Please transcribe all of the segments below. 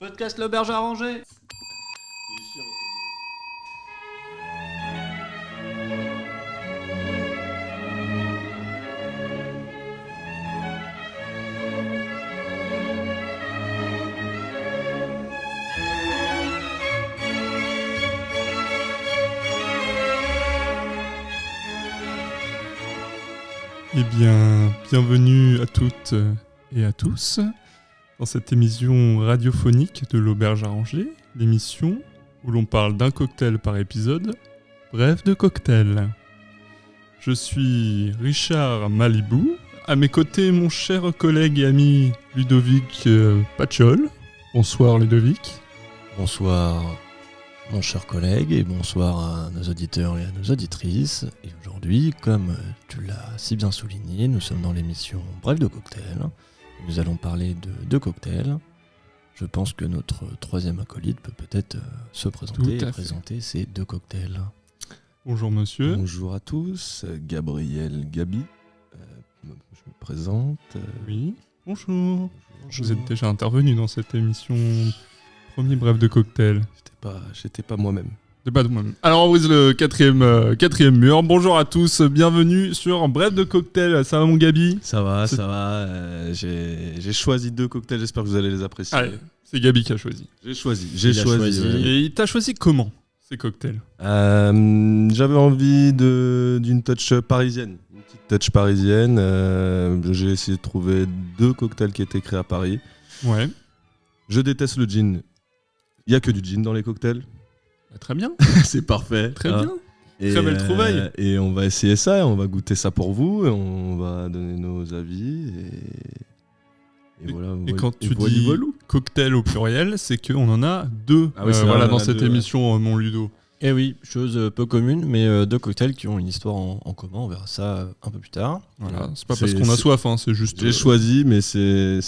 Podcast l'auberge arrangée. Eh bien, bienvenue à toutes et à tous dans cette émission radiophonique de l'Auberge Arrangée, l'émission où l'on parle d'un cocktail par épisode, bref de cocktail. Je suis Richard Malibou, à mes côtés mon cher collègue et ami Ludovic Pachol. Bonsoir Ludovic. Bonsoir mon cher collègue et bonsoir à nos auditeurs et à nos auditrices. Et aujourd'hui, comme tu l'as si bien souligné, nous sommes dans l'émission Bref de cocktail. Nous allons parler de cocktails. Je pense que notre troisième acolyte peut peut-être se présenter et présenter ces deux cocktails. Bonjour monsieur. Bonjour à tous, Gabriel Gabi. Je me présente. Oui, bonjour. Vous êtes déjà intervenu dans cette émission premier bref de cocktail. J'étais pas moi-même. C'est pas de moi-même. Alors on brise le quatrième mur. Bonjour à tous, bienvenue sur Bref de cocktail. Ça va mon Gabi ? Ça va. J'ai choisi deux cocktails, j'espère que vous allez les apprécier. Allez, c'est Gabi qui a choisi. J'ai choisi. Ouais. Et t'as choisi comment ces cocktails ? J'avais envie d'une touch parisienne. Une petite touch parisienne. J'ai essayé de trouver deux cocktails qui étaient créés à Paris. Ouais. Je déteste le gin. Il n'y a que du gin dans les cocktails. Bah, très bien. C'est parfait. Très bien. Très belle trouvaille. Et on va essayer ça, on va goûter ça pour vous, et on va donner nos avis. Et voilà. Et quand tu dis cocktail au pluriel, c'est qu'on en a deux Ah oui, c'est vrai, dans cette émission, mon Ludo. Eh oui, chose peu commune, mais deux cocktails qui ont une histoire en commun. On verra ça un peu plus tard. Voilà. C'est pas parce qu'on a soif, hein, c'est juste. J'ai choisi, mais c'est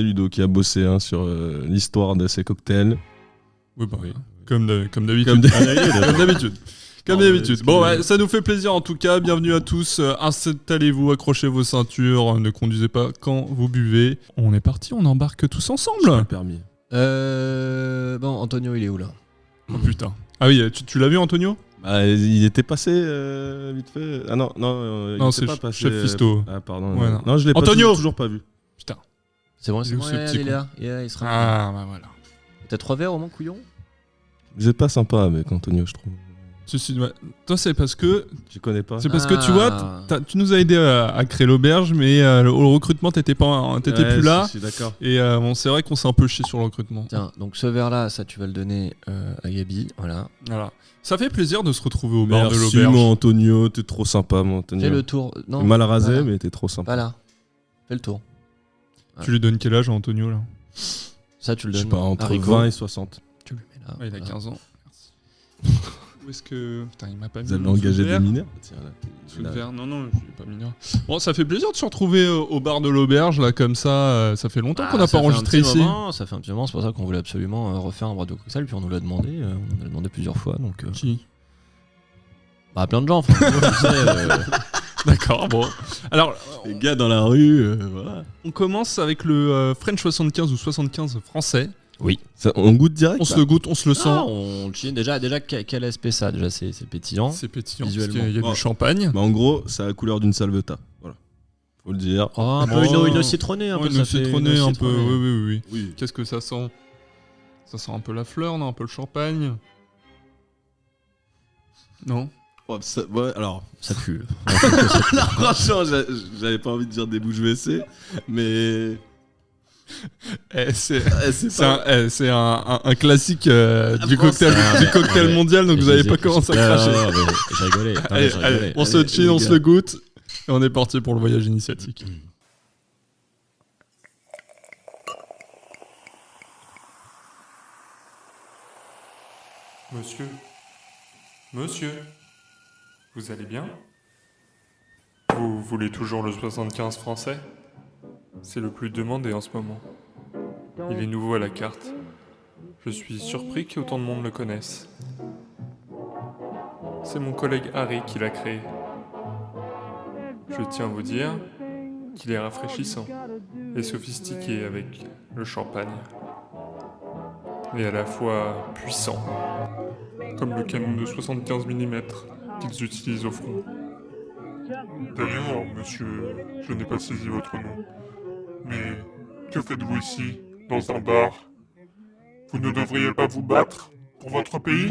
Ludo qui a bossé sur l'histoire de ces cocktails. Oui, bah, comme d'habitude. Comme d'habitude. Bon, ouais, ça nous fait plaisir en tout cas. Bienvenue à tous. Installez-vous, accrochez vos ceintures. Ne conduisez pas quand vous buvez. On est parti, on embarque tous ensemble. J'ai le permis. Bon, Antonio, il est où là ? Oh putain. Ah oui, tu l'as vu Antonio ? Bah, il était passé vite fait. Ah non, il c'est était pas passé. Chef Fisto. Ah pardon. Ouais, non, je l'ai Antonio toujours pas vu. Putain. C'est bon, Il est où, ce petit il est con là. Il sera. Ah, bah voilà. T'as 3 verres au moins, couillon ? Vous êtes pas sympa avec Antonio, je trouve. Toi, c'est parce que. Tu connais pas. C'est parce que tu vois, tu nous as aidé à créer l'auberge, mais au recrutement, t'étais plus là. Si, d'accord. Et c'est vrai qu'on s'est un peu chié sur le recrutement. Tiens, donc ce verre-là, ça tu vas le donner à Gabi, voilà. Ça fait plaisir de se retrouver au bar de Merci, l'auberge. mon Antonio, t'es trop sympa, mon Antonio. Fais le tour. Non, T'es mal rasé, voilà. mais t'es trop sympa. Voilà. Fais le tour. Tu lui donnes quel âge à Antonio là ? Ça, tu le Je donnes sais pas, entre à Rico. 20 et 60. Tu le mets là. Il a voilà. 15 ans. Merci. Où est-ce que. Putain, il m'a pas mis. Vous avez le engagé verre. des mineurs. Tiens, là, Sous le verre. Non, je suis pas mineur. Bon, ça fait plaisir de se retrouver au bar de l'auberge, là, comme ça. Ça fait longtemps qu'on n'a pas enregistré ici. Ça fait un petit moment, c'est pour ça qu'on voulait absolument refaire un bras de cocktail, puis on nous l'a demandé. On l'a demandé plusieurs fois, donc. Qui ? Bah, plein de gens, enfin. Tu sais, D'accord, bon. Alors, les gars dans la rue, voilà. on commence avec le French 75 ou 75 français. Oui. Ça, on goûte direct. On se le goute, on se le sent. Ah, on le chine. Déjà, quel aspect ça ? Déjà, c'est pétillant. C'est pétillant, parce Visuellement. qu'il y a du champagne. Bah, en gros, ça a la couleur d'une salvetta. Voilà. Faut le dire. Oh, un peu une citronnée, un peu. Une citronnée, un peu. Oui. Oui. Qu'est-ce que ça sent ? Ça sent un peu la fleur, non ? Un peu le champagne ? Non ? Ouais, alors. Ça pue. Franchement, j'avais pas envie de dire des bouches WC, mais. C'est un classique du cocktail mondial, donc vous n'avez pas commencé à cracher. J'ai rigolé. Allez, on se chill, on se le goûte, et on est parti pour le voyage initiatique. Monsieur, vous allez bien ? Vous voulez toujours le 75 français ? C'est le plus demandé en ce moment. Il est nouveau à la carte. Je suis surpris qu'autant de monde le connaisse. C'est mon collègue Harry qui l'a créé. Je tiens à vous dire qu'il est rafraîchissant et sophistiqué avec le champagne. et à la fois puissant, comme le canon de 75 mm qu'ils utilisent au front. D'ailleurs, monsieur, je n'ai pas saisi votre nom, mais que faites-vous ici, dans un bar? Vous ne devriez pas vous battre pour votre pays?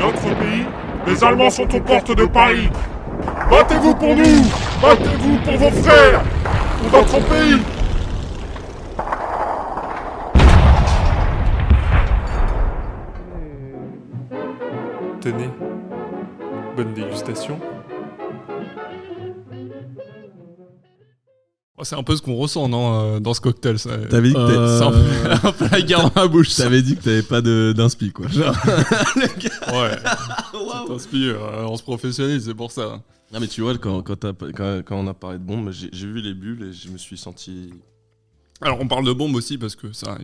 Notre pays? Les Allemands sont aux portes de Paris! Battez-vous pour nous! Battez-vous pour vos frères! Pour votre pays! Tenez, bonne dégustation. Oh, c'est un peu ce qu'on ressent, non, dans ce cocktail. Ça. T'avais dit que C'est un peu la guerre dans la bouche. Ça. T'avais dit que t'avais pas d'inspi, quoi. Genre, Ouais. Ça t'inspire, on se professionnalise, c'est pour ça. non, mais tu vois, quand on a parlé de bombes, j'ai vu les bulles et je me suis senti... Alors, on parle de bombes aussi parce que ça,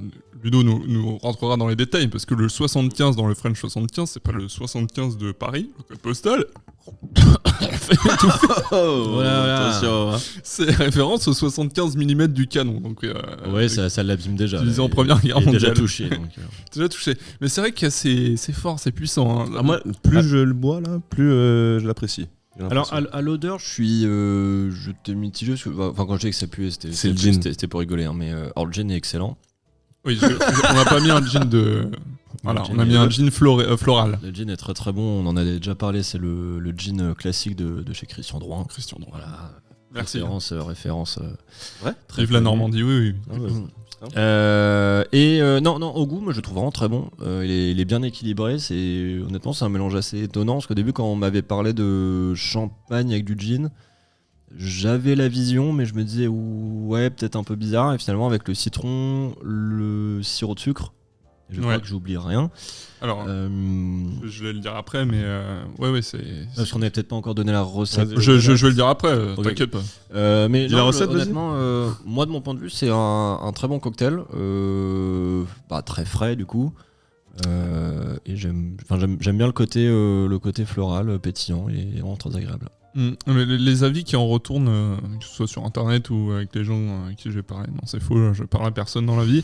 Ludo nous rentrera dans les détails parce que le 75 dans le French 75, c'est pas le 75 de Paris, le code postal. Voilà. Attention, hein. C'est référence au 75 mm du canon. Donc, Ouais, ça l'abîme déjà. utilisé en Première Guerre Il est mondiale. déjà touché. Donc, Déjà touché. Mais c'est vrai que c'est fort, c'est puissant. Hein. Ah, moi, plus je le bois, là, plus je l'apprécie. J'ai Alors l'impression. à l'odeur, j'étais mitigé. Enfin, quand je dis que ça puait, C'est le gin. c'était pour rigoler. Hein, mais alors, le gin est excellent. Oui, on n'a pas mis un gin de... Voilà, on a mis un gin floral. Le gin est très très bon. On en a déjà parlé. C'est le gin classique de chez Christian Drouin. Christian Drouin. Voilà. Merci. Référence. Ouais. Vive la Normandie, oui. Ah, ouais. Non, au goût, moi je le trouve vraiment très bon. Il est bien équilibré. Honnêtement, c'est un mélange assez étonnant. Parce qu'au début, quand on m'avait parlé de champagne avec du gin, j'avais la vision, mais je me disais ouais, peut-être un peu bizarre. Et finalement, avec le citron, le sirop de sucre, je crois que j'oublie rien. Alors, je vais le dire après, mais ouais, c'est... Parce qu'on n'avait peut-être pas encore donné la recette. Je vais le dire après, Ok. t'inquiète pas. Mais Dis la recette, vas-y. honnêtement, moi de mon point de vue, c'est un très bon cocktail, très frais du coup. Et j'aime bien le côté floral, pétillant, il est vraiment très agréable. Mais les avis qui en retournent, que ce soit sur internet ou avec les gens avec qui je vais parler, non c'est faux, je parle à personne dans la vie,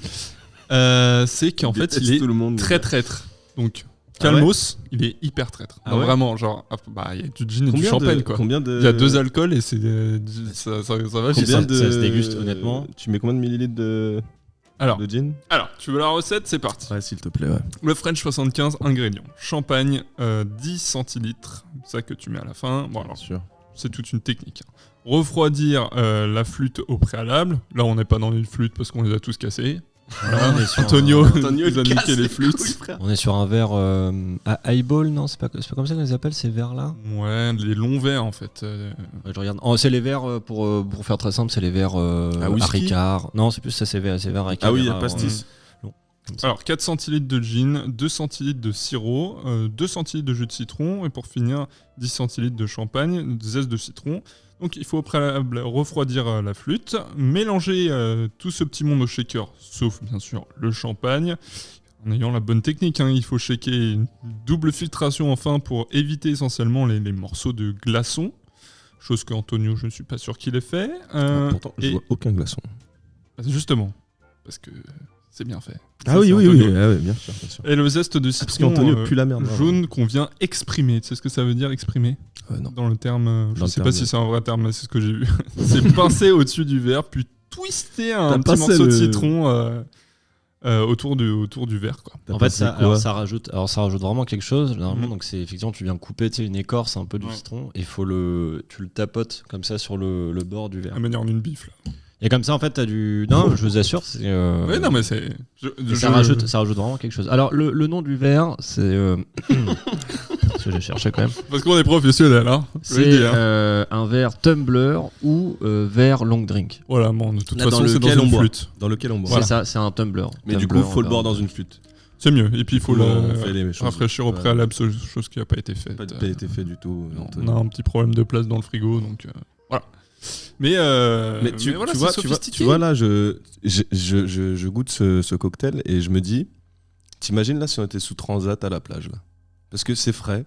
c'est qu'en fait il est tout le monde. très traître. Donc Ah ouais Calmos, il est hyper traître. Ah Non, ouais vraiment, genre, il y a du gin et du champagne quoi. Il y a 2 alcools et c'est ça va. Ça se déguste honnêtement. Tu mets combien de millilitres de gin? Alors, tu veux la recette, c'est parti. Ouais, s'il te plaît, ouais. Le French 75, ingrédients. Champagne, 10 centilitres, ça que tu mets à la fin. Bon, alors, Bien sûr. c'est toute une technique. Refroidir la flûte au préalable. Là, on n'est pas dans une flûte parce qu'on les a tous cassés. Voilà. On est sur Antonio Antonio, nous a il casse niqué les les flûtes. couilles, frère. On est sur un verre à highball, non? C'est pas comme ça qu'on les appelle ces verres-là? Ouais, les longs verres en fait. Ouais, je regarde. C'est les verres, pour faire très simple, c'est les verres à whisky Ricard. Non, c'est plus ça, c'est verres à Ricard. Ah oui, il y a pastis. Alors, 4 centilitres de gin, 2 centilitres de sirop, 2 centilitres de jus de citron, et pour finir, 10 centilitres de champagne, des zestes de citron. Donc, il faut au préalable refroidir la flûte, mélanger tout ce petit monde au shaker, sauf bien sûr le champagne, en ayant la bonne technique. Il faut shaker une double filtration enfin pour éviter essentiellement les morceaux de glaçons, chose que Antonio, je ne suis pas sûr qu'il ait fait. Pourtant, je vois aucun glaçon. Justement, parce que c'est bien fait. Ah Ça, oui, c'est oui, Antonio. bien sûr. Et le zeste de Parce citron qu'Antonio pue la merde. jaune qu'on vient exprimer. Tu sais ce que ça veut dire exprimer? Non. Dans le terme, je Dans ne le sais pas terme, si c'est un vrai terme, mais c'est ce que j'ai vu. C'est pincer au-dessus du verre, puis twister un T'as petit passé morceau de le- citron autour du verre. Quoi. En fait, ça rajoute vraiment quelque chose. Généralement, donc c'est effectivement, tu viens couper une écorce un peu du citron et tu le tapotes comme ça sur le bord du verre. La manière d'une bifle. Et comme ça, en fait, t'as du. Non, je vous assure, c'est. Oui, non, mais c'est. Ça rajoute vraiment quelque chose. Alors, le nom du verre, c'est. Parce que j'ai cherché quand même. Parce qu'on est professionnel, hein. Je vais le C'est dire. un verre tumbler ou verre long drink. Voilà, bon, de toute Là, façon, dans c'est dans lequel on une boit. flûte. Dans lequel on boit. C'est ça, c'est un tumbler. Mais du coup, il faut le boire dans une flûte. C'est mieux. Et puis, il faut on fait les choses. rafraîchir au Ouais. préalable, chose qui n'a pas été faite. Pas été fait du tout. On Antonio. a un petit problème de place dans le frigo, donc voilà. Mais tu voilà, vois, c'est sophistiqué. tu vois là, je goûte ce cocktail et je me dis, t'imagines là si on était sous transat à la plage là, parce que c'est frais,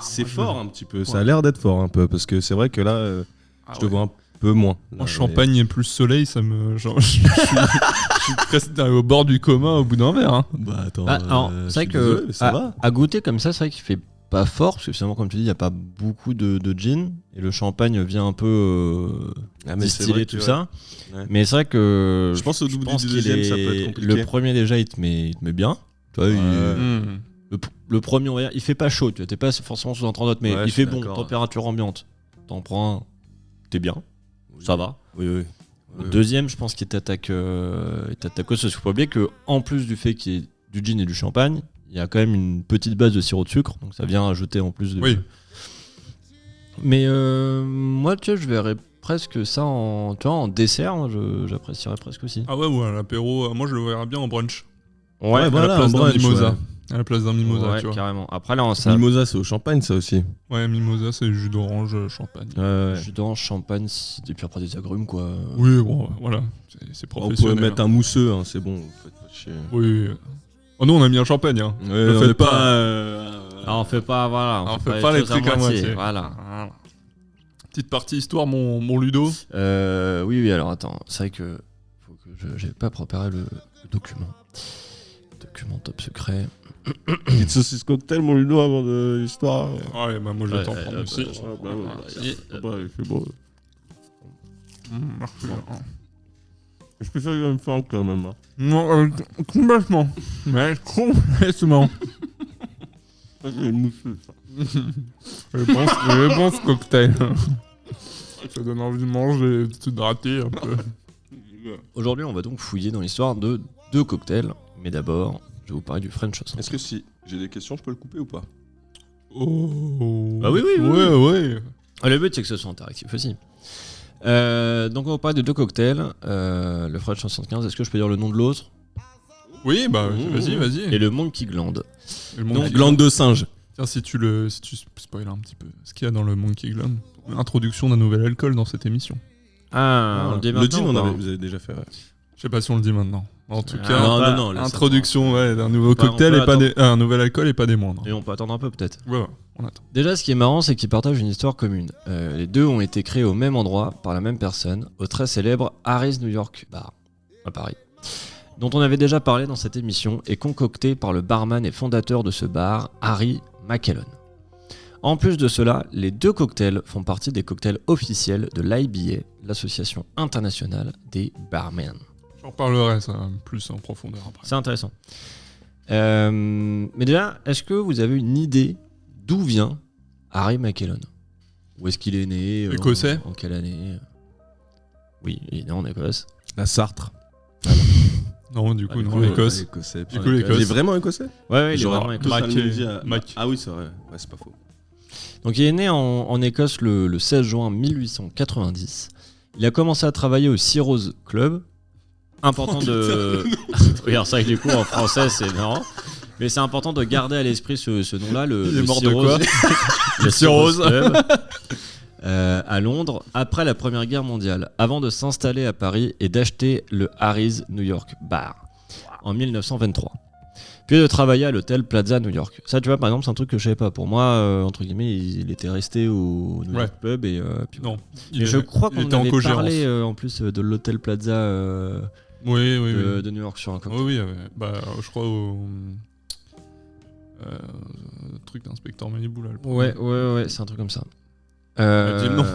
c'est moi, fort un petit peu, ça a Ouais. l'air d'être fort un peu, parce que c'est vrai que là, je te vois un peu moins. En champagne et plus soleil, ça me. Genre, je suis presque au bord du coma au bout d'un verre. Hein. Bah attends. Alors, c'est vrai que à goûter comme ça, c'est vrai qu'il fait pas fort, parce que finalement, comme tu dis, il n'y a pas beaucoup de gin, et le champagne vient un peu distiller tout ça. Ouais. Mais c'est vrai que Je pense au double du qu'il deuxième, ça peut être compliqué. le premier déjà, il te met bien. Tu vois, le premier, on va dire, il fait pas chaud, tu vois, t'es pas forcément sous un 30 mais Ouais, il je suis fait bon, d'accord. température ambiante. T'en prends un, t'es bien, ça va. Oui. Le deuxième, je pense qu'il t'attaque au sauce. Faut pas oublier que en plus du fait qu'il y ait du gin et du champagne, il y a quand même une petite base de sirop de sucre, donc ça vient ajouter en plus de. Oui. Mais moi, tu vois, je verrais presque ça en dessert. Moi, j'apprécierais presque aussi. Ah ouais, ou à l'apéro. Moi, je le verrais bien en brunch. Ouais, à voilà, la place en d'un brunch, mimosa. ouais. À la place d'un mimosa, ouais, tu vois. carrément. Après, là, ça. Mimosa, c'est au champagne, ça aussi. Ouais, mimosa, c'est jus d'orange, champagne. Jus d'orange, champagne, et puis après des agrumes, quoi. Oui, bon, voilà. C'est On professionnel. peut mettre un mousseux, hein, c'est bon. Faites pas chier. Oui. Oh, nous, on a mis un champagne. Hein. Le faites pas. Alors, on fait pas, voilà. On fait pas les choses trucs à moitié. Voilà. Petite partie histoire, mon Ludo. Oui, alors attends. C'est vrai que. Faut que j'ai pas préparé le document. Document top secret. Petite saucisse cocktail, mon Ludo, avant de l'histoire. Ouais, bah moi, je vais t'en prendre aussi. C'est bon. Merci. Je préfère une forme quand même. Hein. Non, complètement. Mais complètement. C'est une mousseuse, ça. Je pense cocktail. Ça donne envie de manger, de se gratter un peu. Aujourd'hui, on va donc fouiller dans l'histoire de 2 cocktails. Mais d'abord, je vais vous parler du French 60. Est-ce que si j'ai des questions, je peux le couper ou pas? Oh. Ah oui. Ouais. Le but, c'est que ce soit interactif aussi. Donc, on va parler de 2 cocktails. Le French 75, est-ce que je peux dire le nom de l'autre? Oui, bah vas-y. Et le Monkey Gland. Le Monkey Glande de singe. Tiens, si tu spoil un petit peu, ce qu'il y a dans le Monkey Gland. Introduction d'un nouvel alcool dans cette émission. On le dit Le maintenant gin, ou pas vous avez déjà fait. Ouais. Je sais pas si on le dit maintenant. En tout Ah, cas, non, laisse introduction d'un nouveau peut cocktail et pas attendre. un nouvel alcool et pas des moindres. Et on peut attendre un peu, peut-être. Ouais, on attend. Déjà, ce qui est marrant, c'est qu'ils partagent une histoire commune. Les deux ont été créés au même endroit, par la même personne, au très célèbre Harry's New York Bar, à Paris, dont on avait déjà parlé dans cette émission, et concocté par le barman et fondateur de ce bar, Harry Macellon. En plus de cela, les 2 cocktails font partie des cocktails officiels de l'IBA, l'association internationale des barmen. J'en reparlerai ça plus en profondeur après. C'est intéressant. Mais déjà, est-ce que vous avez une idée d'où vient Harry Macellon? Où est-ce qu'il est né? Écossais. En quelle année? Oui, il est né en Écosse. La Sartre. Non, du coup, du non, coup, l'Écosse. Écossais. Du coup, l'Écosse. Il est vraiment écossais? Ouais, il est Genre, vraiment écossais. Mac. Mac. Ah oui, c'est vrai. Ouais, c'est pas faux. Donc il est né en Écosse le 16 juin 1890. Il a commencé à travailler au Sea Rose Club. Important de... Oui, alors c'est vrai que du coup en français c'est marrant. Mais c'est important de garder à l'esprit ce nom-là, Il est le mort Sea de quoi? Rose. Le Sea Rose Club. À Londres, après la Première Guerre mondiale, avant de s'installer à Paris et d'acheter le Harry's New York Bar en 1923. Puis de travailler à l'hôtel Plaza New York. Ça, tu vois, par exemple, c'est un truc que je savais pas. Pour moi, entre guillemets, il était resté au New York Pub et puis Non. mais je crois qu'on était en avait cogérance. parlé en plus de l'hôtel Plaza Oui. de New York sur un cocktail. Oui. Bah, je crois au truc d'inspecteur Malibu là. Ouais, c'est un truc comme ça. Dis le nom.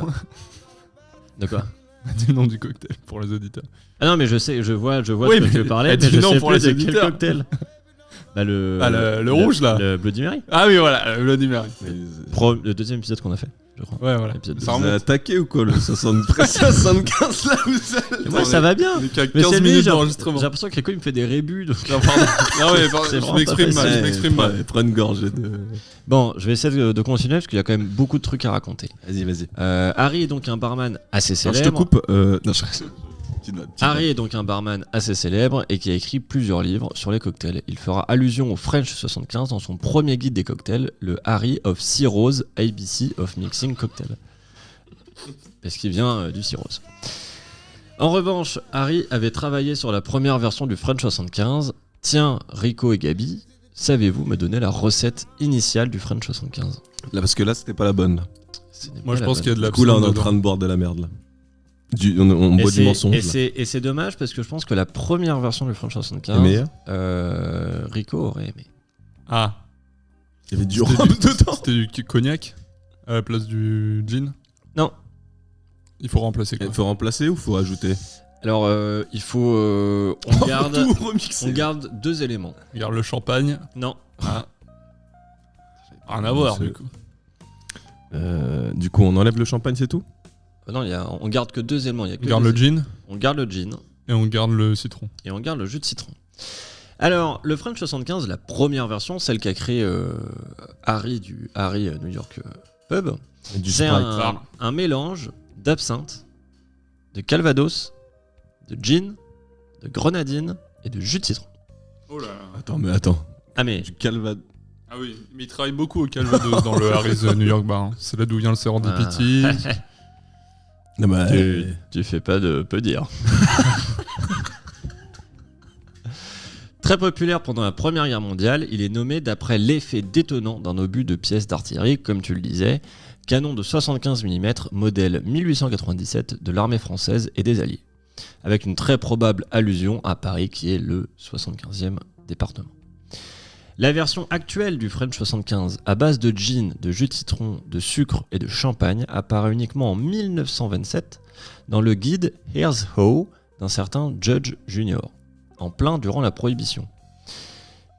De quoi? Dis le nom du cocktail pour les auditeurs. Ah non, mais je sais, je vois Oui, de quoi mais tu veux parler, dis mais je non sais pour plus les de quel auditeurs. cocktail. Bah, le rouge, là. Le Bloody Mary. Ah oui, voilà, le Bloody Mary. Le deuxième épisode qu'on a fait, je crois. Ouais, voilà. L'épisode Ça Vous avez remonte. attaqué ou quoi, le 75 là, vous êtes... Et moi, ça va bien. On est qu'à Mais 15 c'est lui, minutes j'ai d'enregistrement. l'impression que Rico il me fait des rébus. Donc... Non, pardon. Non, mais pardon, C'est je vraiment m'exprime pas mal. Je facile. m'exprime mal. Prends une gorgée de... Bon, je vais essayer de continuer parce qu'il y a quand même beaucoup de trucs à raconter. Vas-y. Harry est donc un barman assez Alors, célèbre. je te coupe. Non, je... Petite note. Harry est donc un barman assez célèbre et qui a écrit plusieurs livres sur les cocktails. Il fera allusion au French 75 dans son premier guide des cocktails, le Harry of Sea Rose ABC of Mixing Cocktail. Parce qu'il vient du Sea Rose. En revanche, Harry avait travaillé sur la première version du French 75. Tiens, Rico et Gabi, savez-vous me donner la recette initiale du French 75? Là, parce que là, c'était pas la bonne. Là. Moi, je pense qu'il y a de Du coup, là, on est en dedans. train de boire de la merde, là. On boit du mensonge. Et c'est dommage parce que je pense que la première version du French 75, est meilleure. Rico aurait aimé. Ah, Il y avait du c'était rhum du, dedans. c'était du cognac à la place du gin. Non. Il faut remplacer quoi. Il faut remplacer ou faut ajouter? Alors, il faut. On garde. Tout remixer. On garde 2 éléments. Regarde le champagne. Non. Ah. Rien à voir C'est- du coup. Du coup, on enlève le champagne, c'est tout? Non, on garde que 2 éléments. Il y a que On garde deux le gin On garde le gin et on garde le citron. et on garde le jus de citron. Alors, le French 75, la première version, celle qu'a créé Harry du Harry New York Pub, Et du c'est Sprite. un mélange d'absinthe, de calvados, de gin, de grenadine et de jus de citron. Oh là. Attends. Ah mais Du calvados. Ah oui, mais il travaille beaucoup au Calvados dans le Harry's New York Bar. hein. C'est là d'où vient le serendipity. Non, bah, tu fais pas de peu dire. Très populaire pendant la Première Guerre mondiale, il est nommé d'après l'effet détonnant d'un obus de pièces d'artillerie, comme tu le disais, canon de 75 mm, modèle 1897 de l'armée française et des Alliés, avec une très probable allusion à Paris qui est le 75e département. La version actuelle du French 75, à base de gin, de jus de citron, de sucre et de champagne, apparaît uniquement en 1927 dans le guide Here's How d'un certain Judge Junior, en plein durant la Prohibition.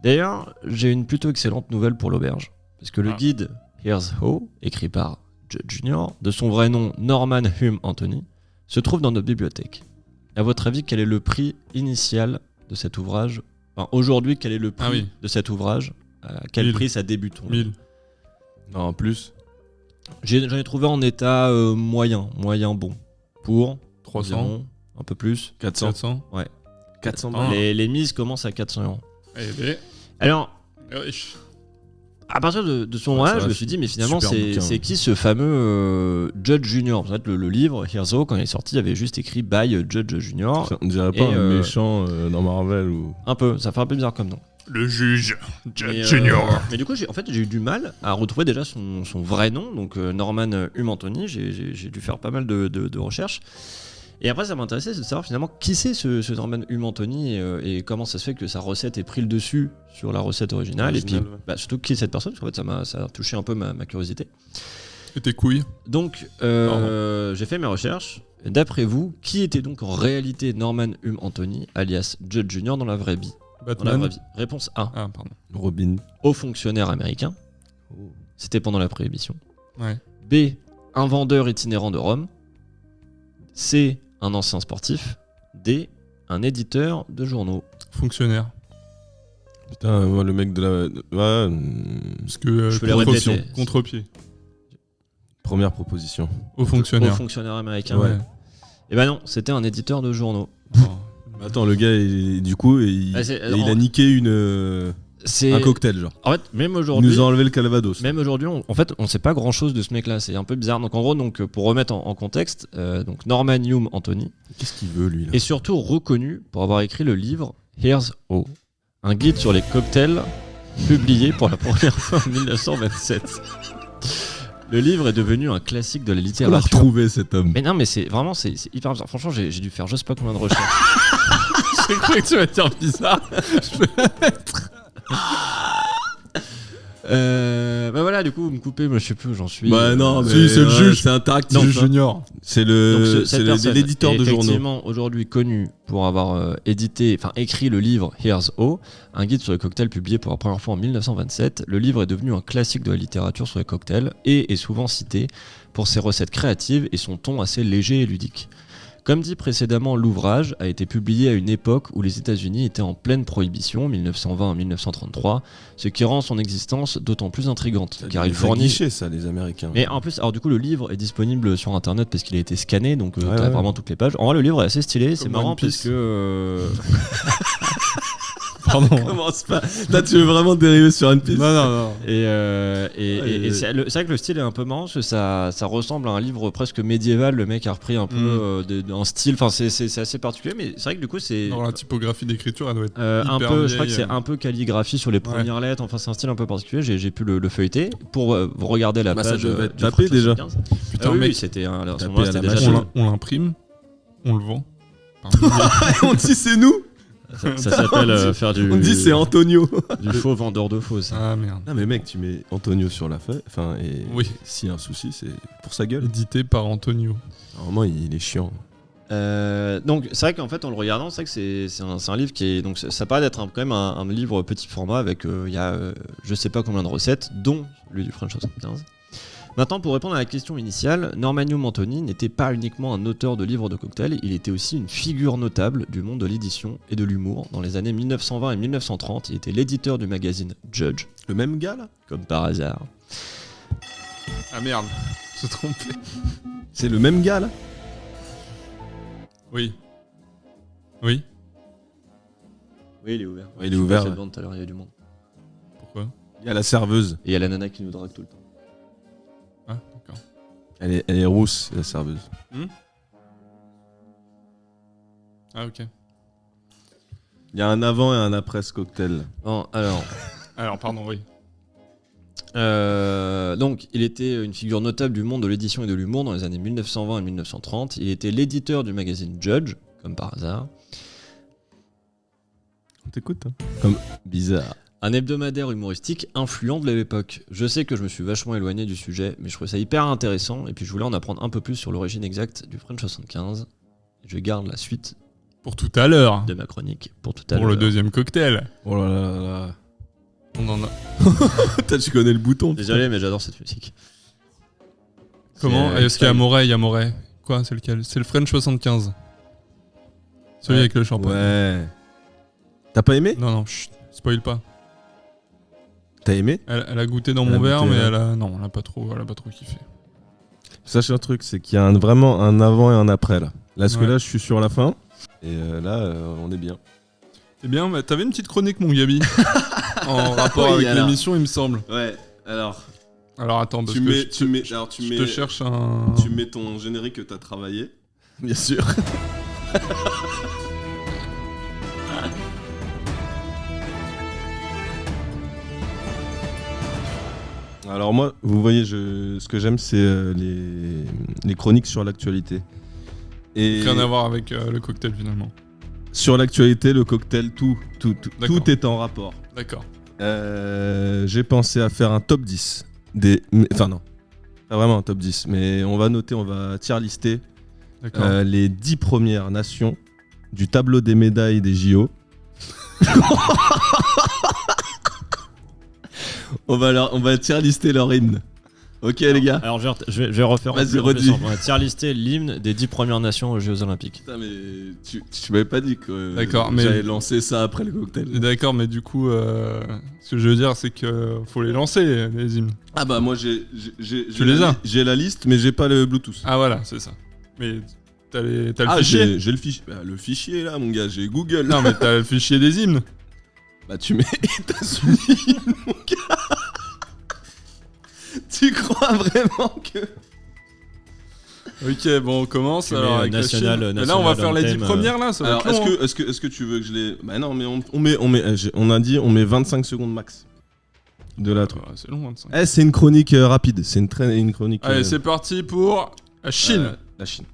D'ailleurs, j'ai une plutôt excellente nouvelle pour l'auberge, parce que le guide Here's How, écrit par Judge Junior, de son vrai nom Norman Hume Anthony, se trouve dans notre bibliothèque. À votre avis, quel est le prix initial de cet ouvrage? Enfin, aujourd'hui, quel est le prix de cet ouvrage? À quel 1000. prix ça débute? 1000. non, en plus. J'en ai trouvé en état moyen bon. Pour 300. environ, un peu plus. 400. 400. 400 Ah. Les mises commencent à 400 €. Eh ben, Alors, riche. à partir de ce Ouais, moment-là, ça je va, me suis dit, mais finalement, super bouquin. c'est qui ce fameux Judge Junior? En fait, le livre, Here's How, quand il est sorti, il y avait juste écrit by Judge Junior. On dirait pas Et, un méchant dans Marvel ou. Un peu, ça fait un peu bizarre comme nom. Le juge. Mais, Junior. mais du coup, j'ai eu du mal à retrouver déjà son vrai nom, donc Norman Hume Anthony. J'ai dû faire pas mal de recherches. Et après, ça m'intéressait de savoir finalement qui c'est ce Norman Hume Anthony et comment ça se fait que sa recette ait pris le dessus sur la recette originale. Et puis, Original, ouais. surtout qui est cette personne, parce qu'en fait, ça a touché un peu ma curiosité. Et tes couilles. Donc, j'ai fait mes recherches. Et d'après vous, qui était donc en réalité Norman Hume Anthony, alias Judge Junior, dans la vraie vie? Dans la Batman. vraie vie. Réponse A. Ah, pardon. Robin. Haut fonctionnaire américain. C'était pendant la Prohibition. Ouais. B. Un vendeur itinérant de Rome. C. Un ancien sportif. D. Un éditeur de journaux. Fonctionnaire. Putain, moi, le mec de la. Ouais, Parce que Je peux les contre-pied. répéter. Contre-pied. première proposition. Au fonctionnaire. Haut fonctionnaire américain. Ouais. Et ben non, c'était un éditeur de journaux. Oh. Attends, le gars, du coup, il a niqué un cocktail, genre. En fait, même Il aujourd'hui. nous a enlevé le Calvados. Même aujourd'hui, on sait pas grand chose de ce mec-là, c'est un peu bizarre. Donc en gros, pour remettre en contexte, donc Norman Hume Anthony Qu'est-ce qu'il veut, lui, là? est surtout reconnu pour avoir écrit le livre Here's How, un guide sur les cocktails publié pour la première fois en 1927. Le livre est devenu un classique de la On l'a littérature. retrouvé, cet homme. Mais non, mais c'est hyper bizarre. Franchement, j'ai dû faire je sais pas combien de recherches. J'ai cru que tu vas dire bizarre. Bah voilà, du coup, vous me coupez, moi je sais plus où j'en suis. Bah non, mais Si, c'est le juge. c'est interactif. Juge Junior. C'est Donc, cette personne l'éditeur est de journaux. effectivement aujourd'hui connu pour avoir écrit le livre Here's How, un guide sur les cocktails publié pour la première fois en 1927. Le livre est devenu un classique de la littérature sur les cocktails et est souvent cité pour ses recettes créatives et son ton assez léger et ludique. Comme dit précédemment, l'ouvrage a été publié à une époque où les États-Unis étaient en pleine prohibition, 1920 à 1933, ce qui rend son existence d'autant plus intrigante, car il fournit... guichet, ça, les Américains. Mais en plus, alors du coup, le livre est disponible sur internet parce qu'il a été scanné, donc t'as ouais. vraiment toutes les pages. En vrai, le livre est assez stylé, c'est Comme marrant One Piece. parce que. Pardon. Commence pas. Là, tu veux vraiment dériver sur une piste. Non. Et c'est vrai que le style est un peu marrant parce que ça ressemble à un livre presque médiéval. Le mec a repris un peu un style, enfin c'est assez particulier, mais c'est vrai que du coup c'est. Dans la typographie d'écriture, elle doit être un hyper peu, je crois que vieille. c'est un peu calligraphie sur les premières lettres, enfin c'est un style un peu particulier, j'ai pu le feuilleter pour regarder la Bah, ça page devait être du tapé French déjà. 75. Putain, oui, mec, oui, c'était à ce tapé moment-là, à la c'était déjà machine. fait. On l'imprime on le vend. Pardon. On dit c'est nous. Ça s'appelle faire du. On dit c'est Antonio. Du faux vendeur de faux, ça. Ah merde. Non mais mec, tu mets Antonio sur la feuille. Enfin, et Oui. s'il y a un souci, c'est pour sa gueule. Édité par Antonio. Normalement, il est chiant. Donc c'est vrai qu'en fait en le regardant, c'est vrai que c'est un livre qui est donc ça paraît d'être quand même un livre petit format avec il y a je sais pas combien de recettes, dont celui du French 75. Maintenant, pour répondre à la question initiale, Normanio Mantoni n'était pas uniquement un auteur de livres de cocktails, il était aussi une figure notable du monde de l'édition et de l'humour. Dans les années 1920 et 1930, il était l'éditeur du magazine Judge, Le même gars là. comme par hasard. Ah merde, je me suis trompé. C'est le même gars là. Oui. Oui. Oui, il est ouvert. Ouais, il est ouvert, Je ouais. tout à l'heure, il y a du monde. Pourquoi? Il y a la serveuse. Et il y a la nana qui nous drague tout le temps. Ah, d'accord. Elle est rousse, la serveuse. Ah, ok. Il y a un avant et un après ce cocktail. Bon, alors. Alors, pardon, oui. Donc, il était une figure notable du monde de l'édition et de l'humour dans les années 1920 et 1930. Il était l'éditeur du magazine Judge, comme par hasard. On t'écoute, hein. Comme bizarre. Un hebdomadaire humoristique influent de l'époque. Je sais que je me suis vachement éloigné du sujet, mais je trouvais ça hyper intéressant, et puis je voulais en apprendre un peu plus sur l'origine exacte du French 75. Je garde la suite Pour tout à l'heure. de ma chronique pour tout à l'heure. Pour le deuxième cocktail. Oh là là là là. On en a. Toi, tu connais le bouton. Désolé, mais j'adore cette musique. Comment? C'est, Est-ce qu'il y a Moret? Il y a Moret. Quoi? C'est lequel? C'est le French 75. Celui Ouais. avec le champagne. Ouais. T'as pas aimé? Non, non, chut, spoil pas. T'as aimé? Elle a goûté dans Elle a mon verre, goûté, mais ouais. elle a pas trop kiffé. Sache un truc, c'est qu'il y a vraiment un avant et un après là. Là, parce que Ouais. là, je suis sur la fin. Et là, on est bien. Eh bien, bah, t'avais une petite chronique, mon Gabi. En rapport Oui, avec alors. l'émission, il me semble. Ouais, alors. Alors attends, parce Tu que mets, je tu mets, alors tu je mets, te cherche un. tu mets ton générique que t'as travaillé. Bien sûr. Alors moi, vous voyez, ce que j'aime, c'est les chroniques sur l'actualité. Et Rien à voir avec le cocktail finalement. sur l'actualité, le cocktail, D'accord. tout est en rapport. D'accord. J'ai pensé à faire un top 10 enfin non, pas vraiment un top 10, mais on va tier lister D'accord. les 10 premières nations du tableau des médailles des JO. on va tier lister leur hymne. Ok les gars. Alors je vais refaire Vas-y, un peu redis. plus simple. On va tier lister l'hymne des 10 premières nations aux Jeux Olympiques. Putain mais tu m'avais pas dit que D'accord, mais- j'allais lancer ça après le cocktail. D'accord, mais du coup, ce que je veux dire, c'est que faut les lancer, les hymnes. Ah bah moi j'ai Tu les as? J'ai la liste mais j'ai pas le Bluetooth. Ah voilà, c'est ça. Mais t'as le Ah, fichier. j'ai le fichier. Bah, le fichier là mon gars, j'ai Google. Non, mais t'as le fichier des hymnes. Bah tu mets États-Unis, mon gars. Tu crois vraiment que... Ok, bon, on commence Tu alors mets avec national- la Chine. Mais là, on va faire les 10 anthem, premières là, ça va Alors être long, hein. est-ce que tu veux que je les... Bah non mais on a dit on met 25 secondes max de la truc. Ouais, c'est long, 25. Eh c'est une chronique rapide, c'est une chronique... Allez, c'est parti pour la Chine. La Chine.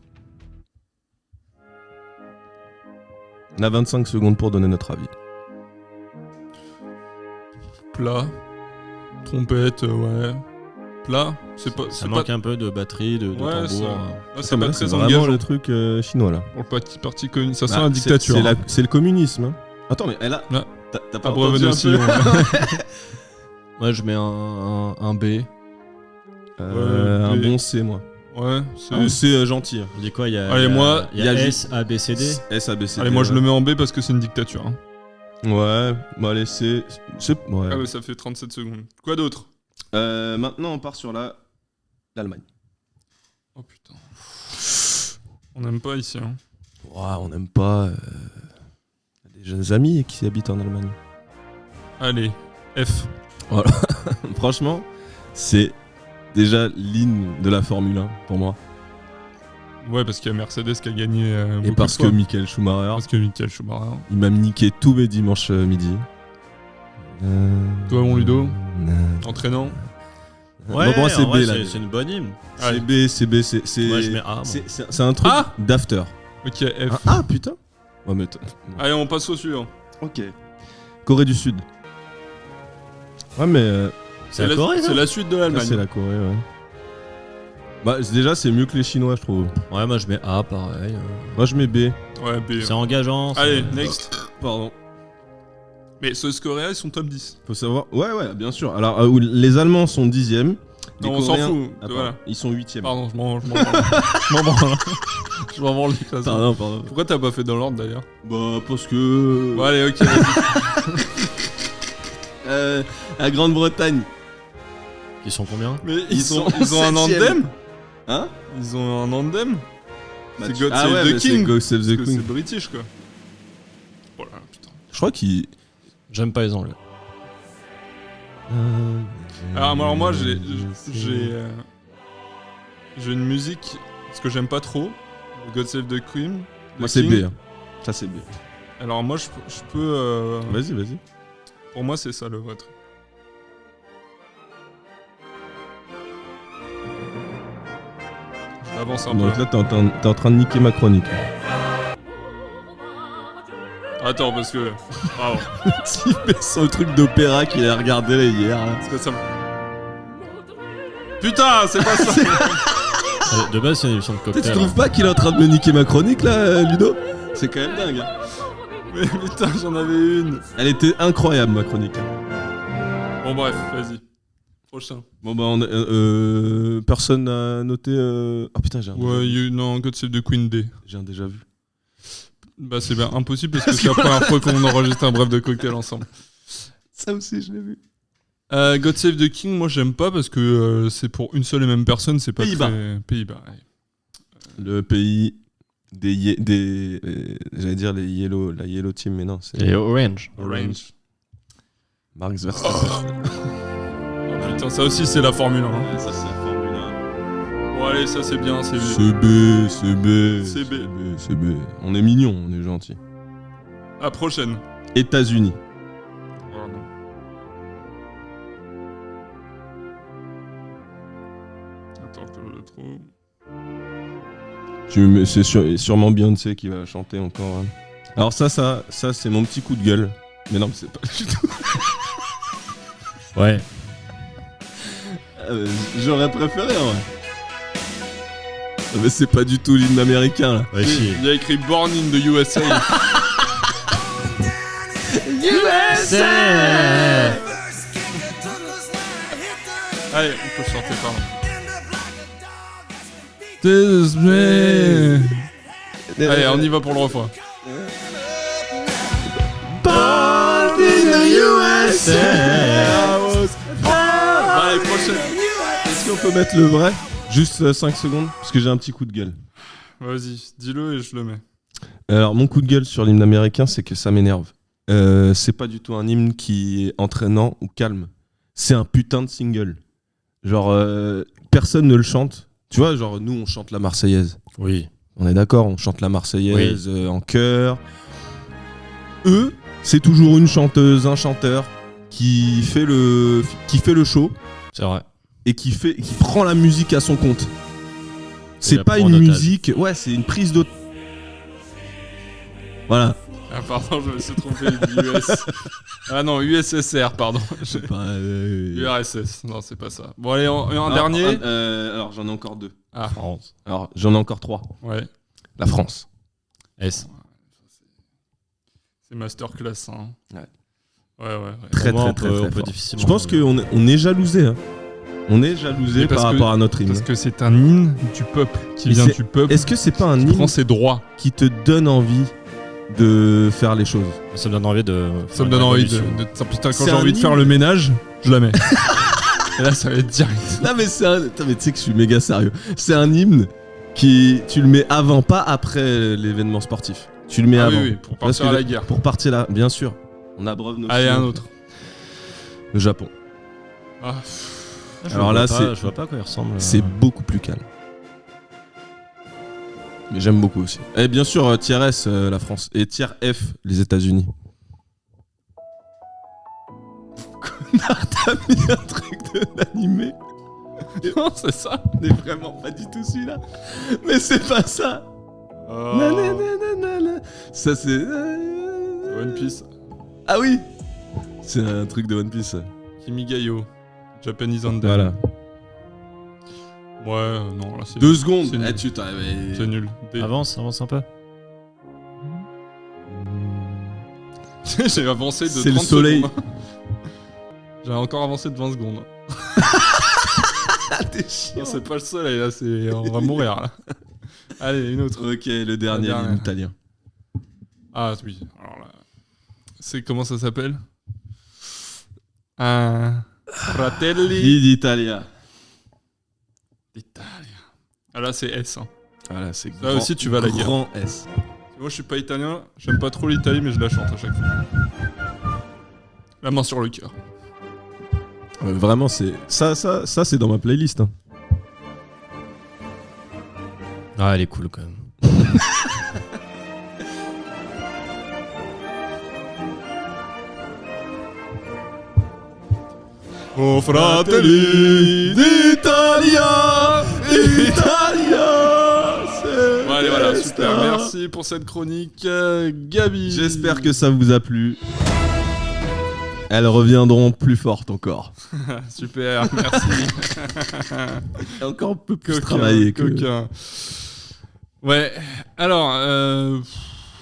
On a 25 secondes pour donner notre avis. Plat. Trompette, ouais. Plat. C'est pas. Ça C'est manque pas. un peu de batterie, de Ouais, tambour. ça- hein. Ah, c'est pas très vraiment engageant le truc chinois là. pour le parti communiste. Ça sent Bah, la dictature. hein. C'est le communisme. Hein. Attends mais elle a... Là. T'as pas Abreuvé entendu de un peu sillon. Moi je mets un B. Un mais- bon C moi. Ouais, Un c'est. C gentil. On dit quoi? Il y a, Allez, il y a- moi, il y a il y a S, A, B, C, D. S, A, B, C, D. Allez, moi je ouais. le mets en B parce que c'est une dictature. Hein. Ouais, bon allez, c'est... Ouais. Ah ouais, ça fait 37 secondes. Quoi d'autre? Maintenant, on part sur l'Allemagne. Oh putain. On n'aime pas ici. Hein. Ouah, on n'aime pas... des jeunes amis qui habitent en Allemagne. Allez, F. Franchement, c'est déjà l'hymne de la Formule 1 pour moi. Ouais, parce qu'il y a Mercedes qui a gagné. Et beaucoup parce de que fois. Michael Schumacher, Parce que Michael Schumacher. il m'a niqué tous mes dimanches midi. Toi, mon Ludo Entraînant. Ouais, Bon, pour moi, c'est en vrai, B là. c'est une bonne hymne. C'est B, c'est... Moi je mets A. moi. C'est un truc Ah d'after. Ok, F. Ah, putain. Ouais, mais Allez, on passe au suivant. ok. Corée du Sud. Ouais, mais C'est la Corée, C'est la suite de là, l'Allemagne. c'est la Corée, ouais. Bah, déjà, c'est mieux que les Chinois, je trouve. Ouais, moi je mets A, pareil. Moi, je mets B. Ouais, B. C'est engageant. Allez, next. Pardon. Mais South Korea, ils sont top 10. Faut savoir. Ouais, bien sûr. Alors, les Allemands sont 10e. Les Non, on s'en Coréens- fout. Ah, Voilà. pardon. Ils sont 8e. Pardon, je m'en branle. Je m'en branle. Je m'en branle du classement. Pardon. Pourquoi t'as pas fait dans l'ordre d'ailleurs? Bah, parce que. Bon, allez, ok. vas-y. La Grande-Bretagne. Ils sont combien? Mais Ils ils ont sont un 7e. anthem? Hein? Ils ont un anthem? Bah, C'est God ah Save ouais, the mais King. c'est God Save the Parce que King. c'est british quoi. Oh là, putain. Je crois qu'ils. J'aime pas les Anglais. Alors moi j'ai une musique, ce que j'aime pas trop, God Save the Queen. Moi, The c'est King. B. Hein. Ça, c'est B. Alors moi je peux... Vas-y. Pour moi c'est ça le vrai truc. Je l'avance un Donc peu. là, t'es en train de niquer ma chronique. Attends parce que... Bravo. Il fait son truc d'opéra qu'il a regardé là hier. Là. Parce que ça me... Putain, c'est pas ça. De base, c'est une émission de Tu cocktail. trouves pas qu'il est en train de me niquer ma chronique là, Ludo? C'est quand même dingue. Hein. Mais putain, j'en avais une. Elle était incroyable ma chronique. Bon bref, vas-y. Prochain. Bon bah, personne n'a noté. Oh putain, j'ai un, Ouais, non, God Save the Queen D. j'ai un déjà vu. Bah c'est bien impossible parce que c'est la première fois qu'on enregistre un bref de cocktail ensemble. Ça aussi, je l'ai vu. God Save the King, moi j'aime pas parce que c'est pour une seule et même personne, c'est pas Pays-Bas. très... Pays-Bas, ouais. Le pays des j'allais dire les yellow, la yellow team, mais non, c'est Et Orange. Orange. Marx Verstappen. Oh putain, ça aussi c'est la Formule 1. Ouais, ça c'est la Formule 1. Bon allez, ça c'est bien, c'est bien. C'est B, c'est B, C'est B. c'est B. On est mignon, on est gentil. À prochaine. États-Unis. Oh, non. Attends que je le trouve. C'est sûrement Beyoncé qui va chanter encore. Hein. Alors ça c'est mon petit coup de gueule. Mais non, mais c'est pas du tout. Ouais. J'aurais préféré, ouais. Mais c'est pas du tout l'hymne américain là. Ouais, si. Il y a écrit Born in the USA. Allez, on peut chanter, pardon. Allez, on y va pour le refrain. Born in the USA. Allez, prochaine. Est-ce qu'on peut mettre le vrai? Juste 5 secondes, parce que j'ai un petit coup de gueule. Vas-y, dis-le et je le mets. Alors, mon coup de gueule sur l'hymne américain, c'est que ça m'énerve. C'est pas du tout un hymne qui est entraînant ou calme. C'est un putain de single. Genre, personne ne le chante. Tu vois, genre, nous, on chante la Marseillaise. Oui. On est d'accord, on chante la Marseillaise en chœur. Eux, c'est toujours une chanteuse, un chanteur qui fait le show C'est vrai. et qui prend la musique à son compte. C'est la pas prend en une otage. musique, ouais, c'est une prise d'otage. Voilà. Ah, pardon, je me suis trompé. US. Ah non, USSR, pardon. URSS. Non, c'est pas ça. Bon, allez, un dernier. Alors, j'en ai encore 2. Ah, France. Alors, j'en ai encore 3. ouais. La France. S. C'est masterclass. Hein. Ouais. Ouais. Très, Pour moi, très, on peut très fort. difficilement. Je pense qu'on est jalousé. Hein. On est jalousé Mais parce par que- rapport à notre hymne. Parce que c'est un hymne du peuple, qui Mais vient c'est- du peuple, Est-ce que c'est pas un qui hymne prend ses droits. qui te donne envie de faire les choses? Ça me donne envie de. Ça me donne envie de... Putain, quand C'est j'ai un envie de faire hymne. le ménage, je la mets. Et là, ça va être direct. Non mais c'est un... Attends, mais tu sais que je suis méga sérieux. C'est un hymne qui... Tu le mets avant, pas après l'événement sportif. Tu le mets Ah avant. oui, pour Parce partir à que la guerre. Pour partir là, bien sûr. On abreuve nos... Allez, un autre. Le Japon. Ah, Alors là, c'est- Je vois pas à quoi il ressemble. C'est beaucoup plus calme. Mais j'aime beaucoup aussi. Et bien sûr, tier S, la France. Et tier F, les États-Unis. Connard, t'as mis un truc de l'animé. non, c'est ça. On est vraiment pas du tout celui-là. Mais c'est pas ça. Oh. Nananana. Ça, c'est. One Piece. Ah oui. C'est un truc de One Piece. Ça. Kimigayo. Japanese Under. Voilà. Ouais, non, là c'est 2 secondes. c'est nul. Tu t'arrives. C'est nul. Avance un peu. J'ai avancé de 30 C'est le soleil. secondes. J'ai encore avancé de 20 secondes. T'es chiant. Non, c'est pas le soleil là, c'est... on va mourir là. Allez, une autre. Ok, le dernier, dernière. l'italien. Ah oui, alors là... C'est comment ça s'appelle Fratelli d'Italia. d'Italia. Ah là c'est S. Hein. Voilà, c'est Ça aussi, tu vas à la guerre. Grand S. Moi je suis pas italien, j'aime pas trop l'Italie mais je la chante à chaque fois. La main sur le cœur. Vraiment, c'est. Ça, c'est dans ma playlist. Hein. Ah, elle est cool quand même. Oh fratelli d'Italia, Bon, allez voilà, super, merci pour cette chronique Gabi. J'espère que ça vous a plu. Elles reviendront plus fortes encore. Super, merci. Et encore un peu plus Coquin, travaillé que... coquin. Ouais, alors,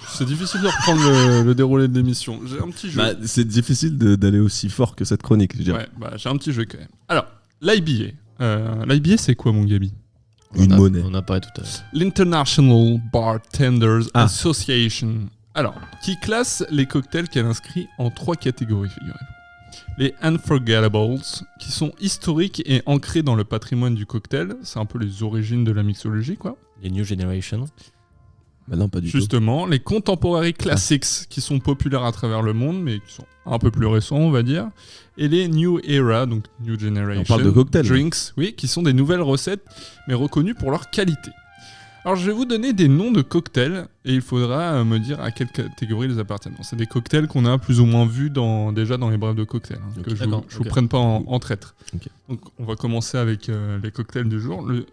c'est difficile de reprendre le déroulé de l'émission. J'ai un petit jeu. Bah, c'est difficile d'aller aussi fort que cette chronique, je dirais. Ouais, bah j'ai un petit jeu quand même. Alors, l'IBA. L'IBA, c'est quoi, mon Gabi? Une monnaie. On a parlé tout à l'heure. L'International Bartenders Ah. Association. Alors, qui classe les cocktails qu'elle inscrit en 3 catégories, figurez-vous. Les Unforgettables, qui sont historiques et ancrés dans le patrimoine du cocktail. C'est un peu les origines de la mixologie, quoi. Les New Generation. Bah non, pas du tout. Justement, les Contemporary Classics, qui sont populaires à travers le monde, mais qui sont un peu plus récents, on va dire. Et les New Era, donc New Generation. On parle de cocktails. Drinks, oui, qui sont des nouvelles recettes, mais reconnues pour leur qualité. Alors, je vais vous donner des noms de cocktails, et il faudra me dire à quelle catégorie ils appartiennent. Bon, c'est des cocktails qu'on a plus ou moins vus déjà dans les brèves de cocktails, hein, Ok, que je vous d'accord, ok. prenne pas en traître. Ok. Donc, on va commencer avec les cocktails du jour. Le